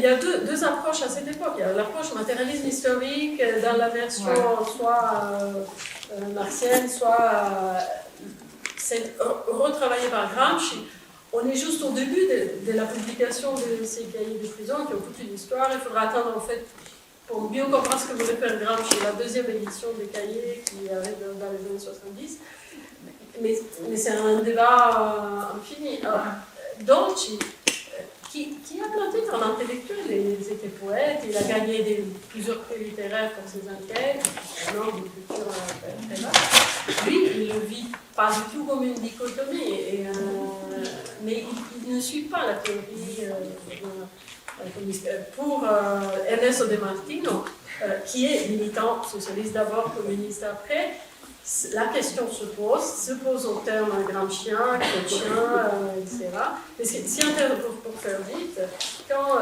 a deux approches à cette époque. Il y a l'approche matérialisme historique dans la version soit marxienne, soit retravaillée par Gramsci. On est juste au début de la publication de ces cahiers de prison qui ont toute une histoire. Il faudra attendre en fait pour mieux comprendre ce que voulait faire Gramsci, la deuxième édition des cahiers qui arrive dans les années 70. Mais c'est un débat infini. Dolce, qui a planté dans l'intellectuel, il était poète, il a gagné plusieurs prix littéraires pour ses enquêtes, un homme de culture très vaste. Lui, il ne le vit pas du tout comme une dichotomie, mais il ne suit pas la théorie pour Ernesto De Martino, qui est militant socialiste d'abord, communiste après, la question se pose au terme gramscien, chrétien, etc. Mais ce qui est intéressant pour faire vite, quand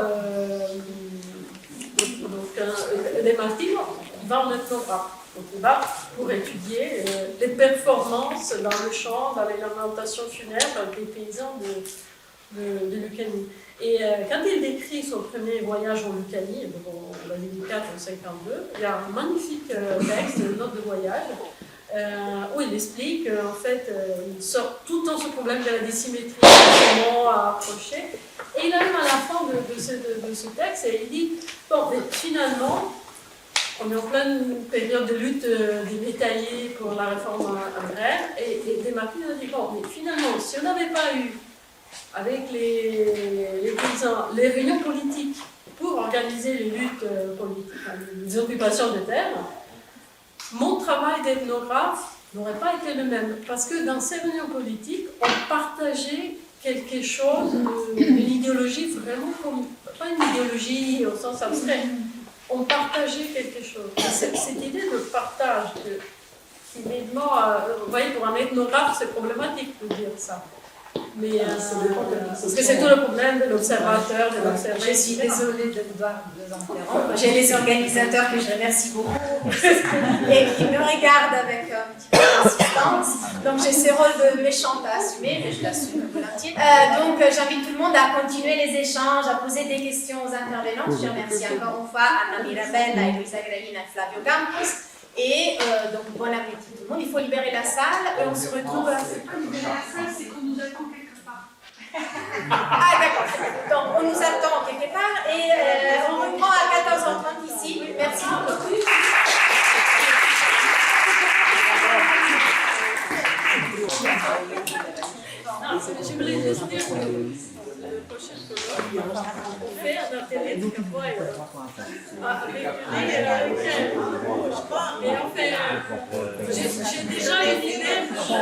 De Martino va en ethnographe. Donc il va pour étudier les performances dans le chant, dans les lamentations funèbres des paysans de Lucanie. Et quand il décrit son premier voyage en Lucanie, en 2004 ou 1952, il y a un magnifique texte, une note de voyage, où il explique en fait, il sort tout le temps ce problème de la désymétrie, comment approcher. Et il arrive à la fin de ce texte et il dit, bon, mais finalement, on est en pleine période de lutte des métayers pour la réforme agraire, et De Martino a dit, bon, mais finalement, si on n'avait pas eu, avec les paysans, les réunions politiques pour organiser les luttes politiques, les occupations de terre, mon travail d'ethnographe n'aurait pas été le même. Parce que dans ces réunions politiques, on partageait quelque chose, une idéologie vraiment comme, pas une idéologie au sens abstrait, on partageait quelque chose. Cette idée de partage, qui évidemment, vous voyez, pour un ethnographe, c'est problématique de dire ça. Mais parce que c'est tout le problème de l'observateur, de l'observateur. Je suis désolée de devoir vous interrompre. J'ai les organisateurs que je remercie beaucoup et qui me regardent avec un petit peu d'insistance. Donc j'ai ce rôle de méchante à assumer, mais je l'assume volontiers. Donc j'invite tout le monde à continuer les échanges, à poser des questions aux intervenants. Je remercie encore une fois Anna Mirabella, Eloisa Gravina et Flavio Campos. Et donc bon appétit tout le monde. Il faut libérer la salle et on se retrouve. Libérer la salle, c'est qu'on nous attend quelque part. Ah d'accord. Donc on nous attend quelque part et on reprend à 14h30 ici. Merci beaucoup. Je voulais juste dire que le prochain colloque, on fait un atelier de capoeira et on fait. J'ai déjà une idée pour.